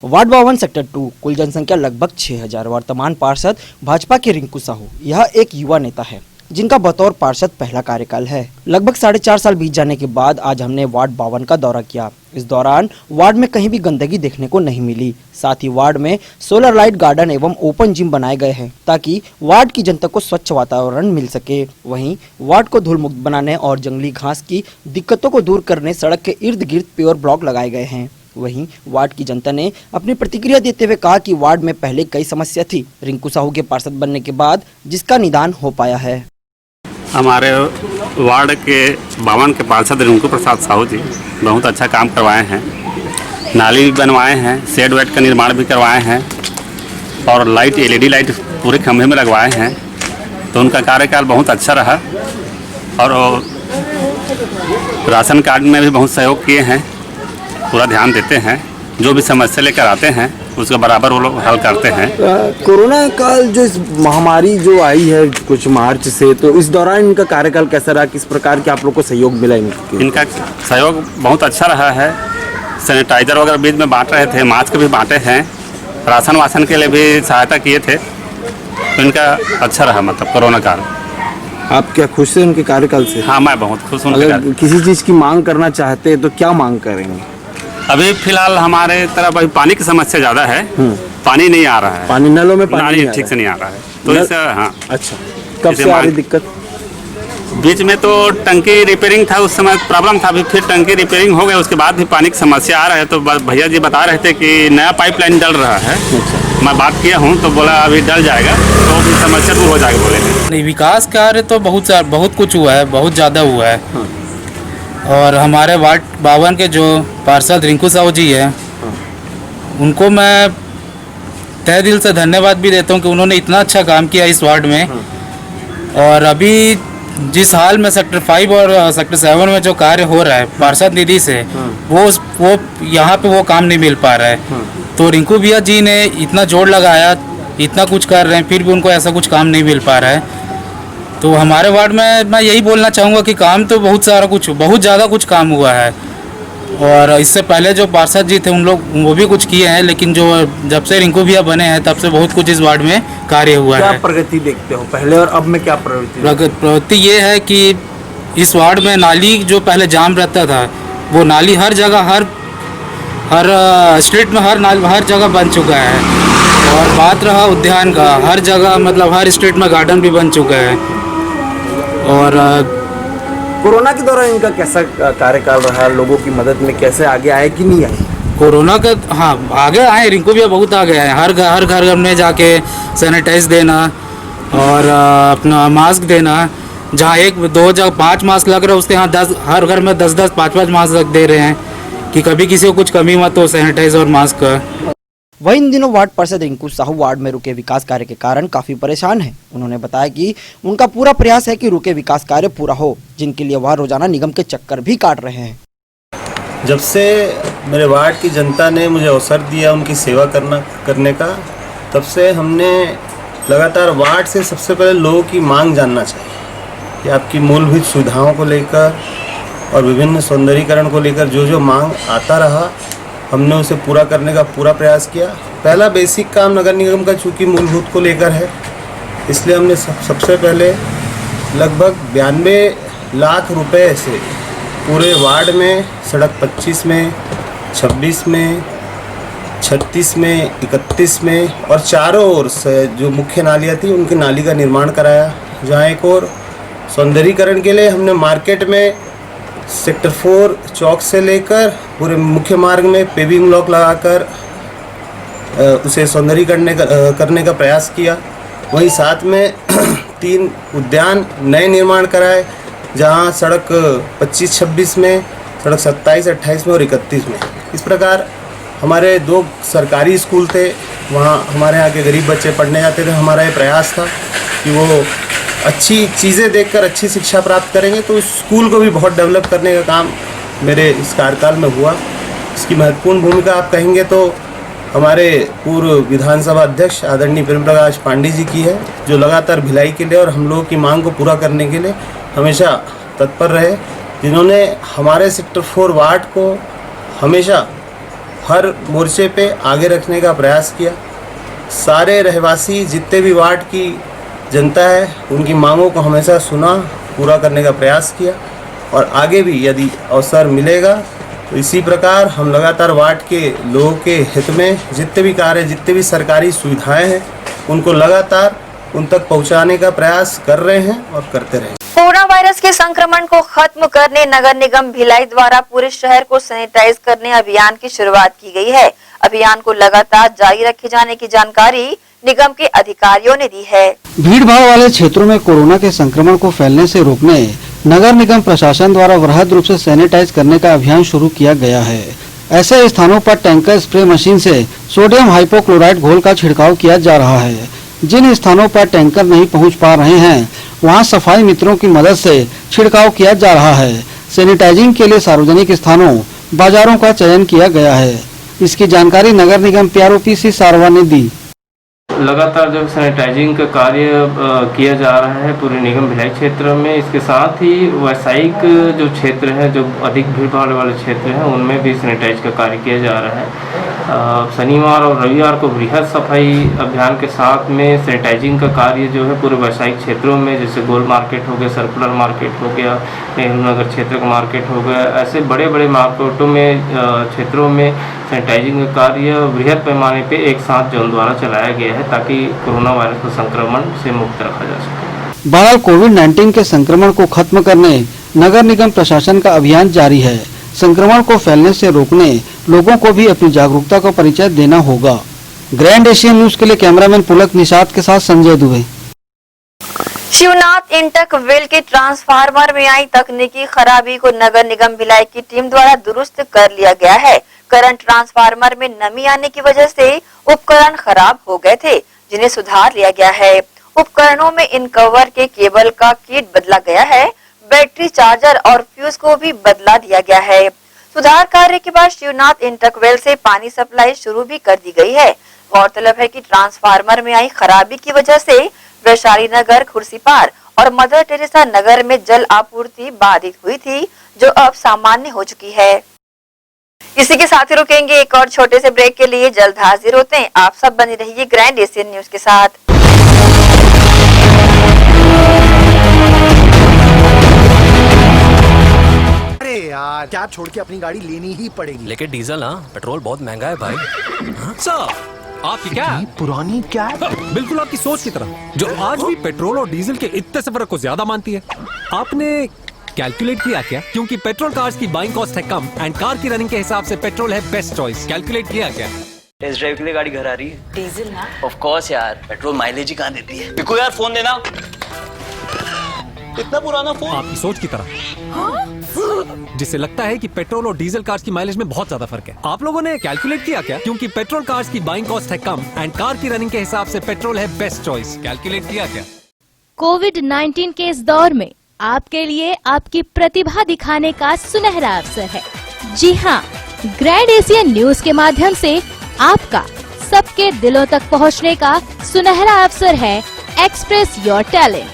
वार्ड 52 सेक्टर 2 कुल जनसंख्या लगभग 6000। वर्तमान पार्षद भाजपा के रिंकू साहू यह एक युवा नेता है जिनका बतौर पार्षद पहला कार्यकाल है। लगभग 4.5 साल बीत जाने के बाद आज हमने वार्ड 52 का दौरा किया। इस दौरान वार्ड में कहीं भी गंदगी देखने को नहीं मिली। साथ ही वार्ड में सोलर लाइट गार्डन एवं ओपन जिम बनाए गए हैं ताकि वार्ड की जनता को स्वच्छ वातावरण मिल सके। वहीं वार्ड को धूल मुक्त बनाने और जंगली घास की दिक्कतों को दूर करने सड़क के इर्द गिर्द प्योर ब्लॉक लगाए गए हैं। वहीं वार्ड की जनता ने अपनी प्रतिक्रिया देते हुए कहा कि वार्ड में पहले कई समस्या थी, रिंकू साहू के पार्षद बनने के बाद जिसका निदान हो पाया है। हमारे वार्ड के 52 के पार्षद रिंकू प्रसाद साहू जी बहुत अच्छा काम करवाए हैं। नाली भी बनवाए हैं, शेड वेड का निर्माण भी करवाए हैं और लाइट LED लाइट पूरे खंभे में लगवाए हैं। तो उनका कार्यकाल बहुत अच्छा रहा और राशन कार्ड में भी बहुत सहयोग किए हैं, पूरा ध्यान देते हैं। जो भी समस्या लेकर आते हैं उसका बराबर वो लोग हल करते हैं। कोरोना काल जो इस महामारी जो आई है कुछ मार्च से, तो इस दौरान इनका कार्यकाल कैसा रहा, किस प्रकार के आप लोग को सहयोग मिला? इनका सहयोग बहुत अच्छा रहा है। सैनिटाइजर वगैरह बीच में बांट रहे थे, मास्क भी बांटे हैं, राशन वासन के लिए भी सहायता किए थे। तो इनका अच्छा रहा मतलब कोरोना काल। आप क्या खुश हैं उनके कार्यकाल से? हाँ, मैं बहुत खुश हूँ। अगर किसी चीज़ की मांग करना चाहते हैं तो क्या मांग करेंगे? अभी फिलहाल हमारे तरफ अभी पानी की समस्या ज़्यादा है, पानी नहीं आ रहा है। पानी नलों में पानी ठीक से नहीं आ रहा है, तो इससे हाँ। अच्छा, कब से आ रही दिक्कत? बीच में तो टंकी रिपेयरिंग था, उस समय प्रॉब्लम था। अभी फिर टंकी रिपेयरिंग हो गया, उसके बाद भी पानी की समस्या आ रहा है। तो भैया जी बता रहे थे कि नया पाइपलाइन डल रहा है। मैं बात किया हूँ तो बोला अभी डल जाएगा तो भी समस्या दूर हो जाएगी बोले। नहीं, विकास कार्य तो बहुत कुछ हुआ है, बहुत ज़्यादा हुआ है। और हमारे वार्ड 52 के जो पार्षद रिंकू साहू जी हैं, उनको मैं तहे दिल से धन्यवाद भी देता हूँ कि उन्होंने इतना अच्छा काम किया इस वार्ड में। और अभी जिस हाल में सेक्टर 5 और सेक्टर 7 में जो कार्य हो रहा है पार्षद निधि से, वो यहाँ पे वो काम नहीं मिल पा रहा है। तो रिंकू भैया जी ने इतना जोर लगाया, इतना कुछ कर रहे हैं, फिर भी उनको ऐसा कुछ काम नहीं मिल पा रहा है। तो हमारे वार्ड में मैं यही बोलना चाहूँगा कि काम तो बहुत ज़्यादा कुछ काम हुआ है। और इससे पहले जो पार्षद जी थे उन लोग वो भी कुछ किए हैं, लेकिन जो जब से रिंकू भैया बने हैं तब से बहुत कुछ इस वार्ड में कार्य हुआ है। क्या प्रगति देखते हो पहले और अब में, क्या प्रगति ये है कि इस वार्ड में नाली जो पहले जाम रहता था वो नाली हर जगह हर स्ट्रीट में हर जगह बन चुका है। और बात रहा उद्यान का, हर जगह मतलब हर स्ट्रीट में गार्डन भी बन चुका है। और कोरोना के दौरान इनका कैसा कार्यकाल रहा, लोगों की मदद में कैसे आगे आए कि नहीं आए? कोरोना का हाँ आगे आए, रिंकू भैया बहुत आगे आए। हर घर में जाके सैनिटाइज देना और अपना मास्क देना। जहाँ 1 2 जगह 5 मास्क लग रहे हैं उसके यहाँ 10, हर घर में 10 5 मास्क दे रहे हैं कि कभी किसी को कुछ कमी मत हो सैनिटाइज और मास्क का। वहीं इन दिनों वार्ड पार्षद रिंकू साहू वार्ड में रुके विकास कार्य के कारण काफी परेशान हैं। उन्होंने बताया कि उनका पूरा प्रयास है कि रुके विकास कार्य पूरा हो, जिनके लिए वह रोजाना निगम के चक्कर भी काट रहे हैं। जब से मेरे वार्ड की जनता ने मुझे अवसर दिया उनकी सेवा करने का, तब से हमने लगातार वार्ड से सबसे पहले लोगों की मांग जानना चाहिए कि आपकी मूलभूत सुविधाओं को लेकर और विभिन्न सौंदर्यीकरण को लेकर जो मांग आता रहा, हमने उसे पूरा करने का पूरा प्रयास किया। पहला बेसिक काम नगर निगम का चूँकि मूलभूत को लेकर है, इसलिए हमने सबसे पहले लगभग 92 लाख रुपए से पूरे वार्ड में सड़क 25 में, 26 में, 36 में, 31 में और चारों ओर से जो मुख्य नालियाँ थी उनकी नाली का निर्माण कराया। जहाँ एक और सौंदर्यीकरण के लिए हमने मार्केट में सेक्टर 4 चौक से लेकर पूरे मुख्य मार्ग में पेविंग ब्लॉक लगाकर उसे सौंदर्यीकरण करने का प्रयास किया। वहीं साथ में 3 उद्यान नए निर्माण कराए, जहां सड़क 25-26 में, सड़क 27-28 में और 31 में। इस प्रकार हमारे 2 सरकारी स्कूल थे, वहां हमारे यहाँ के गरीब बच्चे पढ़ने जाते थे। हमारा ये प्रयास था कि वो अच्छी चीज़ें देखकर अच्छी शिक्षा प्राप्त करेंगे, तो उस स्कूल को भी बहुत डेवलप करने का काम मेरे इस कार्यकाल में हुआ। इसकी महत्वपूर्ण भूमिका आप कहेंगे तो हमारे पूर्व विधानसभा अध्यक्ष आदरणीय प्रेम प्रकाश पांडे जी की है, जो लगातार भिलाई के लिए और हम लोगों की मांग को पूरा करने के लिए हमेशा तत्पर रहे, जिन्होंने हमारे सेक्टर 4 वार्ड को हमेशा हर मोर्चे पे आगे रखने का प्रयास किया। सारे रहवासी जितने भी वार्ड की जनता है उनकी मांगों को हमेशा सुना, पूरा करने का प्रयास किया और आगे भी यदि अवसर मिलेगा तो इसी प्रकार हम लगातार वार्ड के लोगों के हित में जितने भी कार्य, जितने भी सरकारी सुविधाएं हैं उनको लगातार उन तक पहुंचाने का प्रयास कर रहे हैं और करते रहेंगे। कोरोना वायरस के संक्रमण को खत्म करने नगर निगम भिलाई द्वारा पूरे शहर को सैनिटाइज करने अभियान की शुरुआत की गई है। अभियान को लगातार जारी रखे जाने की जानकारी निगम के अधिकारियों ने दी है। भीड़ भाड़ वाले क्षेत्रों में कोरोना के संक्रमण को फैलने से रोकने नगर निगम प्रशासन द्वारा वृहद रूप से सैनिटाइज करने का अभियान शुरू किया गया है। ऐसे स्थानों पर टैंकर स्प्रे मशीन से सोडियम हाइपोक्लोराइड घोल का छिड़काव किया जा रहा है। जिन स्थानों पर टैंकर नहीं पहुंच पा रहे हैं वहां सफाई मित्रों की मदद से छिड़काव किया जा रहा है। सैनिटाइजिंग के लिए सार्वजनिक स्थानों, बाजारों का चयन किया गया है। इसकी जानकारी नगर निगम PROPC सारवा ने दी। लगातार जो सैनिटाइजिंग का कार्य किया जा रहा है पूरे निगम भिलाई क्षेत्र में, इसके साथ ही व्यावसायिक जो क्षेत्र है, जो अधिक भीड़ भाड़ वाले क्षेत्र हैं, उनमें भी सैनिटाइज का कार्य किया जा रहा है। शनिवार और रविवार को बृहद सफाई अभियान के साथ में सैनिटाइजिंग का कार्य जो है पूरे व्यावसायिक क्षेत्रों में, जैसे गोल मार्केट हो गया, सर्कुलर मार्केट हो गया, नेहरू नगर क्षेत्र का मार्केट हो गया, ऐसे बड़े बड़े मार्केटों में क्षेत्रों में सैनिटाइजिंग का कार्य बृहद पैमाने पे एक साथ जोन द्वारा चलाया गया है ताकि कोरोना वायरस के संक्रमण से मुक्त रखा जा सके। बहरहाल कोविड-19 के संक्रमण को खत्म करने नगर निगम प्रशासन का अभियान जारी है। संक्रमण को फैलने से रोकने लोगों को भी अपनी जागरूकता का परिचय देना होगा। ग्रैंड एशियन न्यूज के लिए कैमरामैन पुलक निषाद के साथ संजय दुबे। शिवनाथ इंटक वेल के ट्रांसफार्मर में आई तकनीकी खराबी को नगर निगम भिलाई की टीम द्वारा दुरुस्त कर लिया गया है। करंट ट्रांसफार्मर में नमी आने की वजह से उपकरण खराब हो गए थे, जिन्हें सुधार लिया गया है। उपकरणों में इन कवर के केबल का किट बदला गया है। बैटरी, चार्जर और फ्यूज को भी बदला दिया गया है। सुधार कार्य के बाद शिवनाथ इंटकवेल से पानी सप्लाई शुरू भी कर दी गई है। गौरतलब है कि ट्रांसफार्मर में आई खराबी की वजह से वैशाली नगर, खुर्सीपार और मदर टेरेसा नगर में जल आपूर्ति बाधित हुई थी, जो अब सामान्य हो चुकी है। इसी के साथ ही रुकेंगे एक और छोटे से ब्रेक के लिए, जल्द हाजिर होते हैं। आप सब बने रहिए ग्रैंड एशियन न्यूज के साथ। अरे यार, क्या छोड़ के अपनी गाड़ी लेनी ही पड़ेगी। लेकिन डीजल ना, पेट्रोल बहुत महंगा है भाई। सर, आपकी क्या पुरानी क्या बिल्कुल आपकी सोच की तरह, जो आज भी पेट्रोल और डीजल के इतने से फर्क को ज्यादा मानती है। आपने कैलकुलेट किया क्या? क्योंकि पेट्रोल कार्स की बाइंग कॉस्ट है कम एंड कार की रनिंग के हिसाब से पेट्रोल है बेस्ट चॉइस। कैलकुलेट किया क्या? टेस्ट ड्राइव के लिए गाड़ी घर आ रही है। डीजल ना, ऑफ कोर्स यार, पेट्रोल माइलेज ही कहाँ देती है। देखो यार, फोन देना। इतना पुराना फोन। आपकी सोच की तरह, जिससे लगता है कि पेट्रोल और डीजल कार्स की माइलेज में बहुत ज्यादा फर्क है। आप लोगों ने कैलकुलेट किया क्या? क्योंकि पेट्रोल कार्स की बाइंग कॉस्ट है कम एंड कार की रनिंग के हिसाब से पेट्रोल है बेस्ट चॉइस। कैलकुलेट किया क्या? कोविड-19 के इस दौर में आपके लिए आपकी प्रतिभा दिखाने का सुनहरा अवसर है। जी हाँ, ग्रैंड एशियन न्यूज के माध्यम से आपका सबके दिलों तक पहुंचने का सुनहरा अवसर है एक्सप्रेस योर टैलेंट।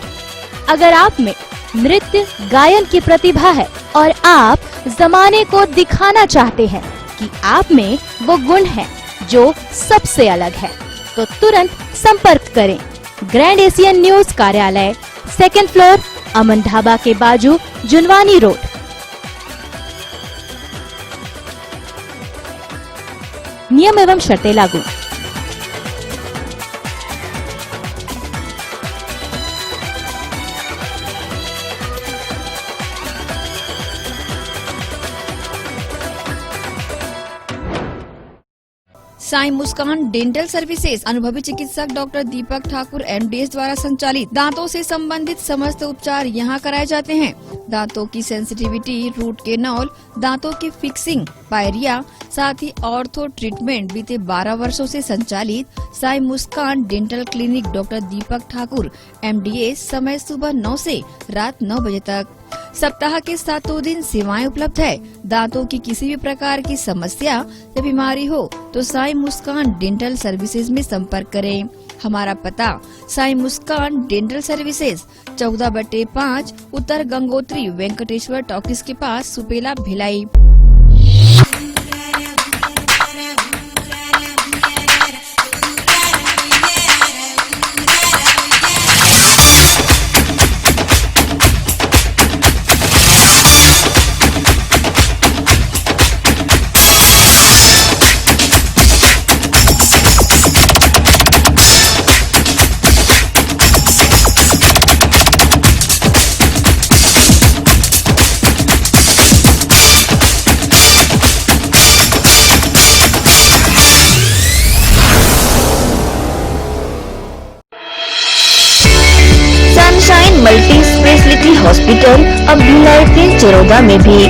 अगर आप में नृत्य गायन की प्रतिभा है और आप जमाने को दिखाना चाहते हैं कि आप में वो गुण है जो सबसे अलग है, तो तुरंत संपर्क करें। ग्रैंड एशियन न्यूज कार्यालय, 2nd फ्लोर, अमन ढाबा के बाजू, जुनवानी रोड। नियम एवं शर्तें लागू। साई मुस्कान डेंटल सर्विसेज अनुभवी चिकित्सक डॉक्टर दीपक ठाकुर MDS द्वारा संचालित दांतों से संबंधित समस्त उपचार यहां कराए जाते हैं। दांतों की सेंसिटिविटी, रूट केनाल, दांतों की फिक्सिंग, पायरिया, साथ ही ऑर्थो ट्रीटमेंट बीते 12 वर्षों से संचालित Sai Muskan dental clinic doctor दीपक ठाकुर MDS, समय सुबह 9 से रात 9 बजे तक। सप्ताह के 7 दिन सेवाएं उपलब्ध है। दांतों की किसी भी प्रकार की समस्या या बीमारी हो तो साई मुस्कान डेंटल सर्विसेज में संपर्क करें। हमारा पता Sai Muskan dental services 14/5 Uttar Gangotri Venkateshwar talkies के पास, Supela, Bhilai. Sunshine multi speciality hospital अब भिलाई के चरौदा में भी।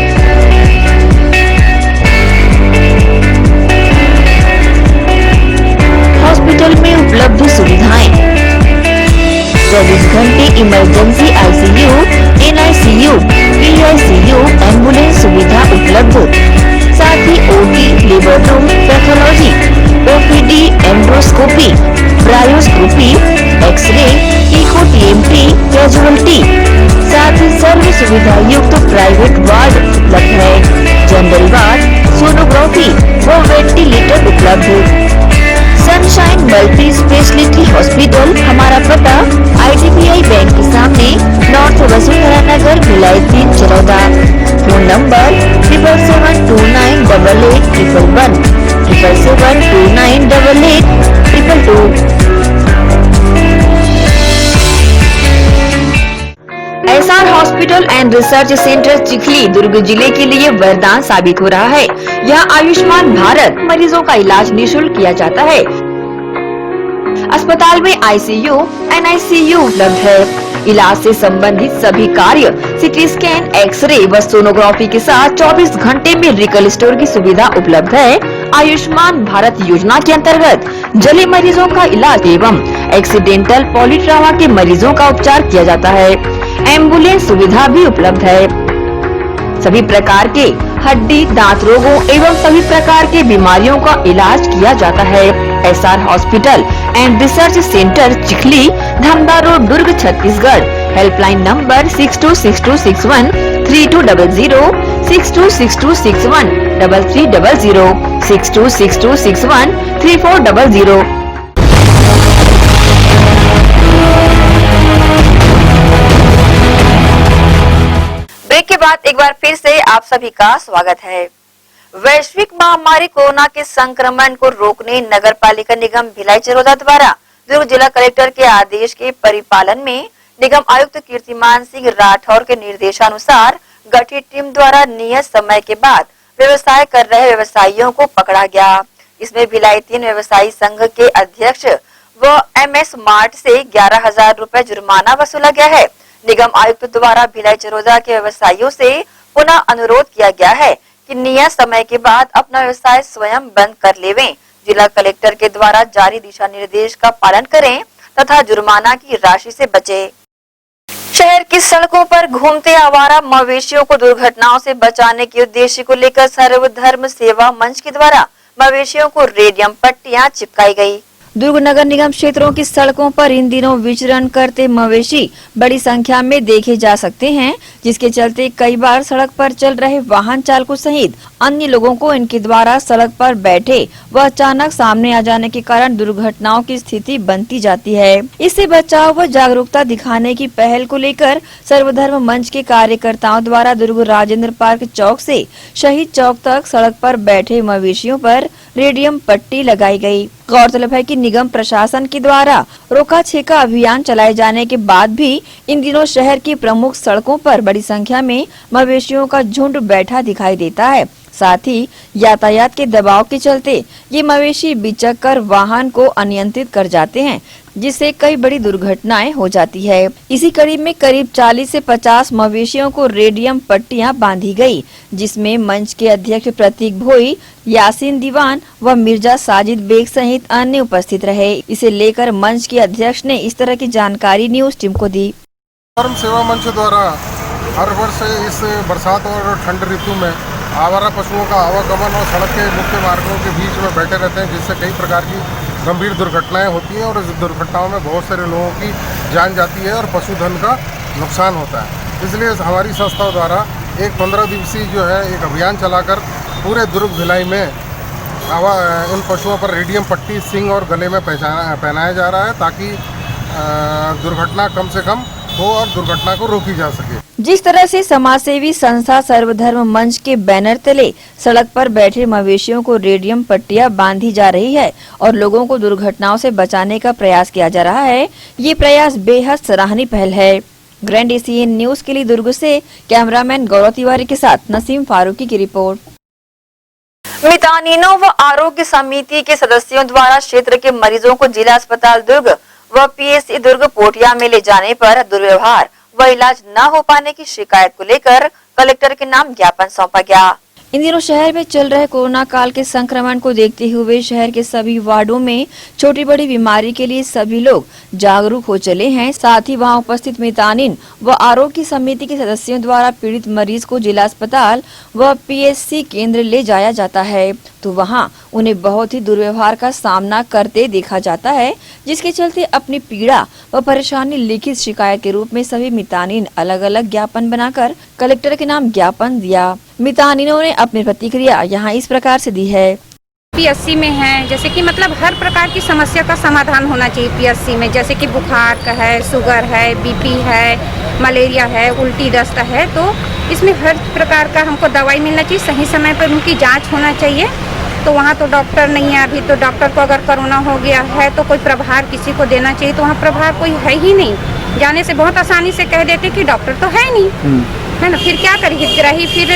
हॉस्पिटल में उपलब्ध सुविधाएं: 24 घंटे emergency ICU, NICU, PICU, ambulance सुविधा उपलब्ध। साथ ही OT, labour room, pathology, OPD, endoscopy, bronchoscopy, x ray, echo TMT, casualty, साथ ही सर्व सुविधा युक्त प्राइवेट वार्ड उपलब्ध है। जनरल वार्ड, सोनोग्राफी व वेंटिलेटर उपलब्ध। सनशाइन मल्टी स्पेशलिटी हॉस्पिटल, हमारा पता IDBI बैंक के सामने, north Vasundhara Nagar, Bhilai 3 Charoda. Phone number 77298811, 77298822। SR hospital and research centre Chikhli Durg जिले के लिए वरदान साबित हो रहा है। यहाँ आयुष्मान भारत मरीजों का इलाज निःशुल्क किया जाता है। अस्पताल में ICU, NICU उपलब्ध है। इलाज से संबंधित सभी कार्य, CT स्कैन, एक्सरे व सोनोग्राफी के साथ 24 घंटे में मेडिकल स्टोर की सुविधा उपलब्ध है। आयुष्मान भारत योजना के अंतर्गत जले मरीजों का इलाज एवं एक्सीडेंटल पॉलीट्रामा के मरीजों का उपचार किया जाता है। एम्बुलेंस सुविधा भी उपलब्ध है। सभी प्रकार के हड्डी, दांत रोगों एवं सभी प्रकार के बीमारियों का इलाज किया जाता है। SR hospital and research centre Chikhli, Dhamda road, Durg, Chhattisgarh. Helpline number 626261 3200, 626261 3300, 626261 3400। Break के बाद एक बार फिर से आप सभी का स्वागत है। वैश्विक महामारी कोरोना के संक्रमण को रोकने नगर पालिका निगम भिलाई चरोदा द्वारा दुर्ग जिला कलेक्टर के आदेश के परिपालन में निगम आयुक्त कीर्तिमान सिंह राठौर के निर्देशानुसार गठित टीम द्वारा नियत समय के बाद व्यवसाय कर रहे व्यवसायियों को पकड़ा गया। इसमें भिलाई 3 व्यवसायी संघ के अध्यक्ष व MS मार्ट से 11,000 रुपए जुर्माना वसूला गया है। निगम आयुक्त द्वारा भिलाई चरोदा के व्यवसायियों से पुनः अनुरोध किया गया है कि नियत समय के बाद अपना व्यवसाय स्वयं बंद कर लेवें। जिला कलेक्टर के द्वारा जारी दिशा निर्देश का पालन करें तथा जुर्माना की राशि से बचें। शहर की सड़कों पर घूमते आवारा मवेशियों को दुर्घटनाओं से बचाने के उद्देश्य को लेकर सर्वधर्म सेवा मंच के द्वारा मवेशियों को रेडियम पट्टियां चिपकाई गई। दुर्ग नगर निगम क्षेत्रों की सड़कों पर इन दिनों विचरण करते मवेशी बड़ी संख्या में देखे जा सकते हैं, जिसके चलते कई बार सड़क पर चल रहे वाहन चालकों सहित अन्य लोगों को इनके द्वारा सड़क पर बैठे व अचानक सामने आ जाने के कारण दुर्घटनाओं की स्थिति बनती जाती है। इससे बचाव व जागरूकता दिखाने की पहल को लेकर सर्वधर्म मंच के कार्यकर्ताओं द्वारा दुर्ग राजेंद्र पार्क चौक से शहीद चौक तक सड़क पर बैठे मवेशियों पर रेडियम पट्टी लगाई गई। गौरतलब है कि निगम प्रशासन के द्वारा रोका छेका अभियान चलाए जाने के बाद भी इन दिनों शहर की प्रमुख सड़कों पर बड़ी संख्या में मवेशियों का झुंड बैठा दिखाई देता है। साथ ही यातायात के दबाव के चलते ये मवेशी बिचक कर वाहन को अनियंत्रित कर जाते हैं, जिससे कई बड़ी दुर्घटनाएं हो जाती है। इसी कड़ी में करीब 40 से 50 मवेशियों को रेडियम पट्टियां बांधी गई, जिसमें मंच के अध्यक्ष प्रतीक भोई, यासीन दीवान व मिर्जा साजिद बेग सहित अन्य उपस्थित रहे। इसे लेकर मंच के अध्यक्ष ने इस तरह की जानकारी न्यूज टीम को दी। धर्म सेवा मंच द्वारा हर वर्ष इस बरसात और ठंड ऋतु में आवारा पशुओं का आवागमन और सड़क के मुख्य मार्गों के बीच में बैठे रहते हैं, जिससे कई प्रकार की गंभीर दुर्घटनाएं होती हैं और इस दुर्घटनाओं में बहुत सारे लोगों की जान जाती है और पशुधन का नुकसान होता है। इसलिए हमारी संस्था द्वारा एक 15 दिवसीय जो है एक अभियान चलाकर पूरे दुर्ग भिलाई में इन पशुओं पर रेडियम पट्टी सींग और गले में पहनाया जा रहा है, ताकि दुर्घटना कम से कम हो और दुर्घटना को रोकी जा सके। जिस तरह से समाजसेवी संस्था सर्वधर्म मंच के बैनर तले सड़क पर बैठे मवेशियों को रेडियम पट्टियां बांधी जा रही है और लोगों को दुर्घटनाओं से बचाने का प्रयास किया जा रहा है, ये प्रयास बेहद सराहनीय पहल है। ग्रैंड एशियन न्यूज के लिए दुर्ग से कैमरामैन गौरव तिवारी के साथ नसीम फारूकी की रिपोर्ट। मितानिनों व आरोग्य समिति के सदस्यों द्वारा क्षेत्र के मरीजों को जिला अस्पताल दुर्ग व PSC दुर्ग पोटिया में ले जाने पर दुर्व्यवहार व इलाज न हो पाने की शिकायत को लेकर कलेक्टर के नाम ज्ञापन सौंपा गया। इन दिनों शहर में चल रहे कोरोना काल के संक्रमण को देखते हुए शहर के सभी वार्डों में छोटी बड़ी बीमारी के लिए सभी लोग जागरूक हो चले हैं। साथ ही वहां उपस्थित मितानिन व आरोग्य समिति के सदस्यों द्वारा पीड़ित मरीज को जिला अस्पताल व PSC केंद्र ले जाया जाता है, तो वहां उन्हें बहुत ही दुर्व्यवहार का सामना करते देखा जाता है, जिसके चलते अपनी पीड़ा व परेशानी लिखित शिकायत के रूप में सभी मितानिन अलग अलग ज्ञापन बनाकर कलेक्टर के नाम ज्ञापन दिया। मितानिनों ने अपनी प्रतिक्रिया यहाँ इस प्रकार से दी है। PSC में है, जैसे कि मतलब हर प्रकार की समस्या का समाधान होना चाहिए PSC में, जैसे कि बुखार का है, शुगर है, BP है, मलेरिया है, उल्टी दस्त है, तो इसमें हर प्रकार का हमको दवाई मिलना चाहिए, सही समय पर उनकी जांच होना चाहिए। तो वहाँ तो डॉक्टर नहीं है अभी, तो डॉक्टर को अगर कोरोना हो गया है तो कोई प्रभार किसी को देना चाहिए, तो वहाँ प्रभार कोई है ही नहीं। जाने से बहुत आसानी से कह देते कि डॉक्टर तो है नहीं, है ना, फिर क्या करें, हितग्राही फिर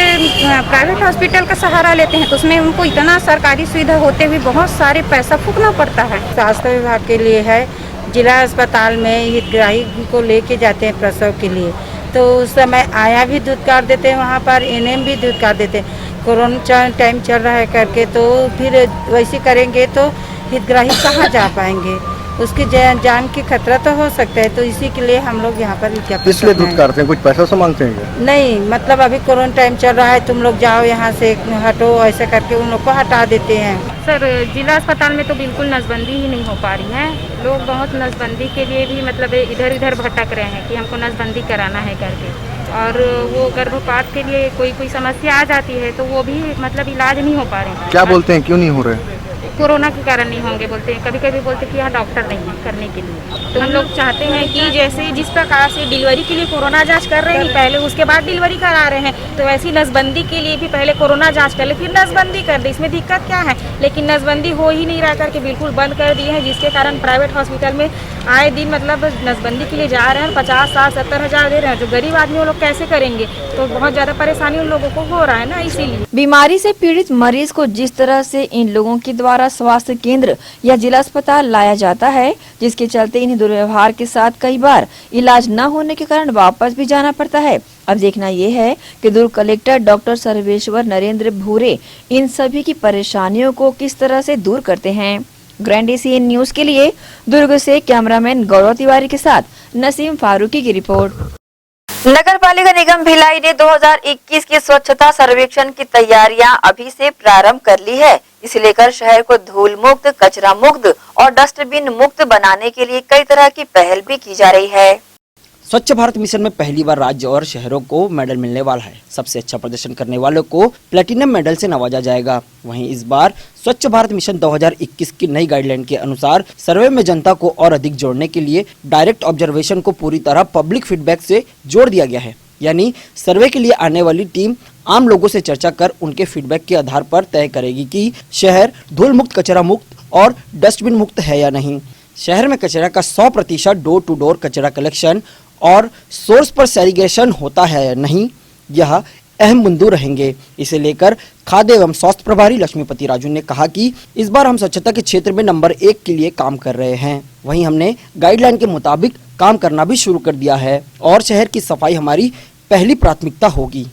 प्राइवेट हॉस्पिटल का सहारा लेते हैं, तो उसमें उनको इतना सरकारी सुविधा होते हुए बहुत सारे पैसा फूकना पड़ता है। स्वास्थ्य विभाग के लिए है, जिला अस्पताल में हितग्राही को लेके जाते हैं प्रसव के लिए, तो उस समय आया भी धुतकार देते हैं, वहाँ पर NM भी धुतकार देते हैं। कोरोना टाइम चल रहा है करके, तो फिर वैसे करेंगे तो हितग्राही कहाँ जा पाएंगे, उसकी जान की खतरा तो हो सकता है, तो इसी के लिए हम लोग यहाँ पर विज्ञापन इसलिए दूध करते हैं। कुछ पैसा से मांगते हैं? नहीं, मतलब अभी कोरोना टाइम चल रहा है, तुम लोग जाओ यहाँ से हटो, ऐसे करके उन लोग को हटा देते हैं। सर जिला अस्पताल में तो बिल्कुल नसबंदी ही नहीं हो पा रही है। लोग बहुत नसबंदी के लिए भी मतलब इधर उधर भटक रहे हैं कि हमको नसबंदी कराना है करके, और वो गर्भपात के लिए कोई समस्या आ जाती है तो वो भी मतलब इलाज नहीं हो पा रहे हैं। क्या बोलते हैं, क्यों नहीं हो रहे? कोरोना के कारण नहीं होंगे बोलते हैं, कभी कभी बोलते हैं कि यहाँ डॉक्टर नहीं है करने के लिए। तो हम लोग चाहते हैं कि जैसे जिस प्रकार से डिलीवरी के लिए कोरोना जांच कर रहे हैं पहले, उसके बाद डिलीवरी करा रहे हैं, तो ऐसी नसबंदी के लिए भी पहले कोरोना जांच कर ले फिर नसबंदी कर दे। इसमें दिक्कत क्या है? लेकिन नसबंदी हो ही नहीं रहा करके बिल्कुल बंद कर दिए हैं, जिसके कारण प्राइवेट हॉस्पिटल में आए दिन मतलब नसबंदी के लिए जा रहे हैं, 50, 60, 70 हज़ार दे रहे हैं। जो गरीब आदमी वो लोग कैसे करेंगे? तो बहुत ज़्यादा परेशानी उन लोगों को हो रहा है ना, इसीलिए। बीमारी से पीड़ित मरीज को जिस तरह से इन लोगों के द्वारा स्वास्थ्य केंद्र या जिला अस्पताल लाया जाता है, जिसके चलते इन्हें दुर्व्यवहार के साथ कई बार इलाज न होने के कारण वापस भी जाना पड़ता है। अब देखना ये है कि दुर्ग कलेक्टर डॉक्टर सर्वेश्वर नरेंद्र भूरे इन सभी की परेशानियों को किस तरह से दूर करते हैं। ग्रैंड एशियन न्यूज के लिए दुर्ग से कैमरामैन गौरव तिवारी के साथ नसीम फारूकी की रिपोर्ट। नगर पालिका निगम भिलाई ने 2021 के स्वच्छता सर्वेक्षण की तैयारियां अभी से प्रारंभ कर ली है। इसे लेकर शहर को धूल मुक्त, कचरा मुक्त और डस्टबिन मुक्त बनाने के लिए कई तरह की पहल भी की जा रही है। स्वच्छ भारत मिशन में पहली बार राज्य और शहरों को मेडल मिलने वाला है। सबसे अच्छा प्रदर्शन करने वालों को प्लेटिनम मेडल से नवाजा जाएगा। वहीं इस बार स्वच्छ भारत मिशन 2021 की नई गाइडलाइन के अनुसार सर्वे में जनता को और अधिक जोड़ने के लिए डायरेक्ट ऑब्जर्वेशन को पूरी तरह पब्लिक फीडबैक से जोड़ दिया गया है। यानी सर्वे के लिए आने वाली टीम आम लोगों से चर्चा कर उनके फीडबैक के आधार पर तय करेगी कि शहर धूल मुक्त, कचरा मुक्त और डस्टबिन मुक्त है या नहीं। शहर में कचरा का 100% डोर टू डोर कचरा कलेक्शन और सोर्स पर सेग्रीगेशन होता है या नहीं, यह अहम बिंदु रहेंगे। इसे लेकर खाद्य एवं स्वास्थ्य प्रभारी लक्ष्मीपति राजू ने कहा कि इस बार हम स्वच्छता के क्षेत्र में नंबर 1 के लिए काम कर रहे हैं। वहीं हमने गाइडलाइन के मुताबिक काम करना भी शुरू कर दिया है और शहर की सफाई हमारी पहली प्राथमिकता होगी।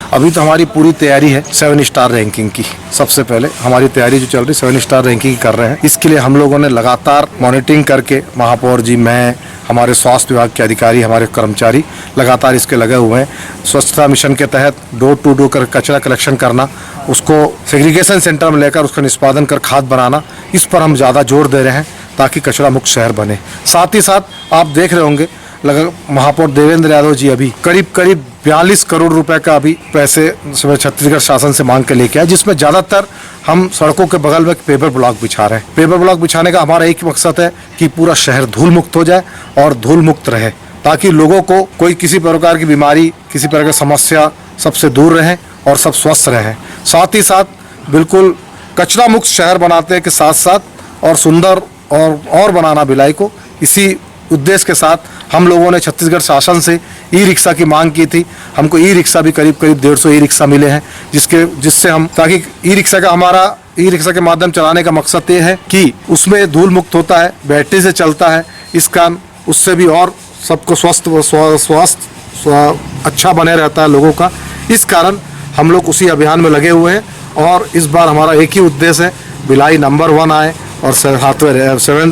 अभी तो हमारी पूरी तैयारी है 7 स्टार रैंकिंग की। सबसे पहले हमारी तैयारी जो चल रही 7 स्टार रैंकिंग कर रहे हैं। इसके लिए हम लोगों ने लगातार मॉनिटरिंग करके, महापौर जी, मैं, हमारे स्वास्थ्य विभाग के अधिकारी, हमारे कर्मचारी लगातार इसके लगे हुए हैं। स्वच्छता मिशन के तहत डोर टू डोर कचरा कलेक्शन करना, उसको सेग्रीगेशन सेंटर में लेकर उसका निष्पादन कर खाद बनाना, इस पर हम ज़्यादा जोर दे रहे हैं ताकि कचरा मुक्त शहर बने। साथ ही साथ आप देख रहे होंगे महापौर देवेंद्र यादव जी अभी करीब 42 करोड़ रुपए का अभी पैसे छत्तीसगढ़ शासन से मांग के लेके आए, जिसमें ज़्यादातर हम सड़कों के बगल में पेपर ब्लॉक बिछा रहे हैं। पेपर ब्लॉक बिछाने का हमारा एक मकसद है कि पूरा शहर धूल मुक्त हो जाए और धूल मुक्त रहे, ताकि लोगों को कोई किसी प्रकार की बीमारी, किसी प्रकार की समस्या सबसे दूर रहे और सब स्वस्थ रहें। साथ ही साथ बिल्कुल कचरा मुक्त शहर बनाने के साथ साथ और सुंदर और बनाना भिलाई को, इसी उद्देश्य के साथ हम लोगों ने छत्तीसगढ़ शासन से ई रिक्शा की मांग की थी। हमको ई रिक्शा भी करीब 150 ई रिक्शा मिले हैं, जिससे हम, ताकि ई रिक्शा के माध्यम चलाने का मकसद ये है कि उसमें धूल मुक्त होता है, बैटरी से चलता है, इस कारण उससे भी और सबको स्वास्थ्य अच्छा बने रहता है लोगों का। इस कारण हम लोग उसी अभियान में लगे हुए हैं और इस बार हमारा एक ही उद्देश्य है, भिलाई नंबर 1 आए और 7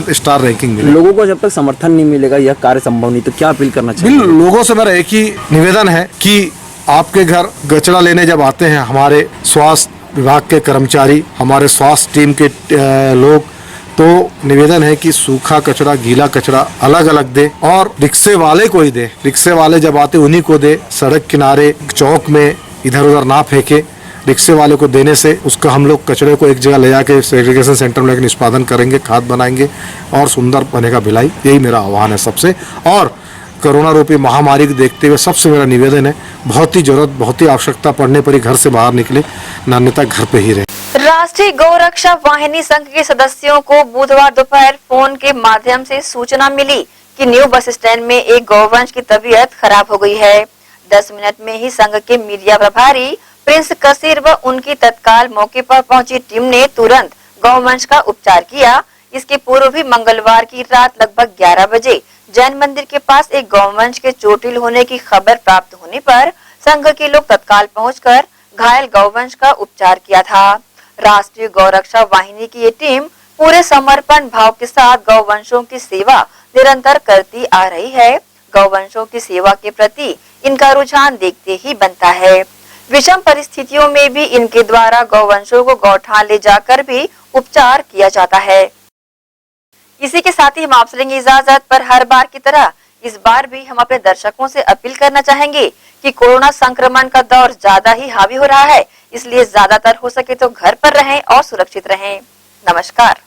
स्टार रैंकिंग मिले। लोगों को जब तक समर्थन नहीं मिलेगा यह कार्य संभव नहीं, तो क्या अपील करना चाहिए? लोगों से मेरा एक ही निवेदन है कि आपके घर कचरा लेने जब आते हैं हमारे स्वास्थ्य विभाग के कर्मचारी, हमारे स्वास्थ्य टीम के लोग, तो निवेदन है कि सूखा कचरा, गीला कचरा अलग अलग दे और रिक्शे वाले को ही दे। रिक्शे वाले जब आते उन्हीं को दे, सड़क किनारे चौक में इधर उधर ना फेंके। रिक्शे वाले को देने से उसका हम लोग कचरे को एक जगह ले जाके सेग्रीगेशन सेंटर में लेकर निष्पादन करेंगे, खाद बनाएंगे और सुंदर बनेगा भिलाई। यही मेरा आह्वान है सबसे। और कोरोना रूपी महामारी को देखते हुए सबसे मेरा निवेदन है, बहुत ही जरूरत, बहुत ही आवश्यकता पड़ने पर ही घर से बाहर निकले, अन्यथा घर पे ही रहे। राष्ट्रीय गौरक्षा वाहिनी संघ के सदस्यों को बुधवार दोपहर फोन के माध्यम से सूचना मिली कि न्यू बस स्टैंड में एक गौवंश की तबीयत खराब हो गई है। 10 मिनट में ही संघ के मीडिया प्रभारी प्रिंस कसीर व उनकी तत्काल मौके पर पहुंची टीम ने तुरंत गौवंश का उपचार किया। इसके पूर्व भी मंगलवार की रात लगभग 11 बजे जैन मंदिर के पास एक गौवंश के चोटिल होने की खबर प्राप्त होने पर संघ के लोग तत्काल पहुंचकर घायल गौवंश का उपचार किया था। राष्ट्रीय गौरक्षा वाहिनी की ये टीम पूरे समर्पण भाव के साथ गौवंशों की सेवा निरंतर करती आ रही है। गौवंशों की सेवा के प्रति इनका रुझान देखते ही बनता है। विषम परिस्थितियों में भी इनके द्वारा गौवंशों को गौठान ले जाकर भी उपचार किया जाता है। इसी के साथ ही हम आपसे लेंगे इजाजत, पर हर बार की तरह इस बार भी हम अपने दर्शकों से अपील करना चाहेंगे कि कोरोना संक्रमण का दौर ज्यादा ही हावी हो रहा है, इसलिए ज्यादातर हो सके तो घर पर रहें और सुरक्षित रहें। नमस्कार।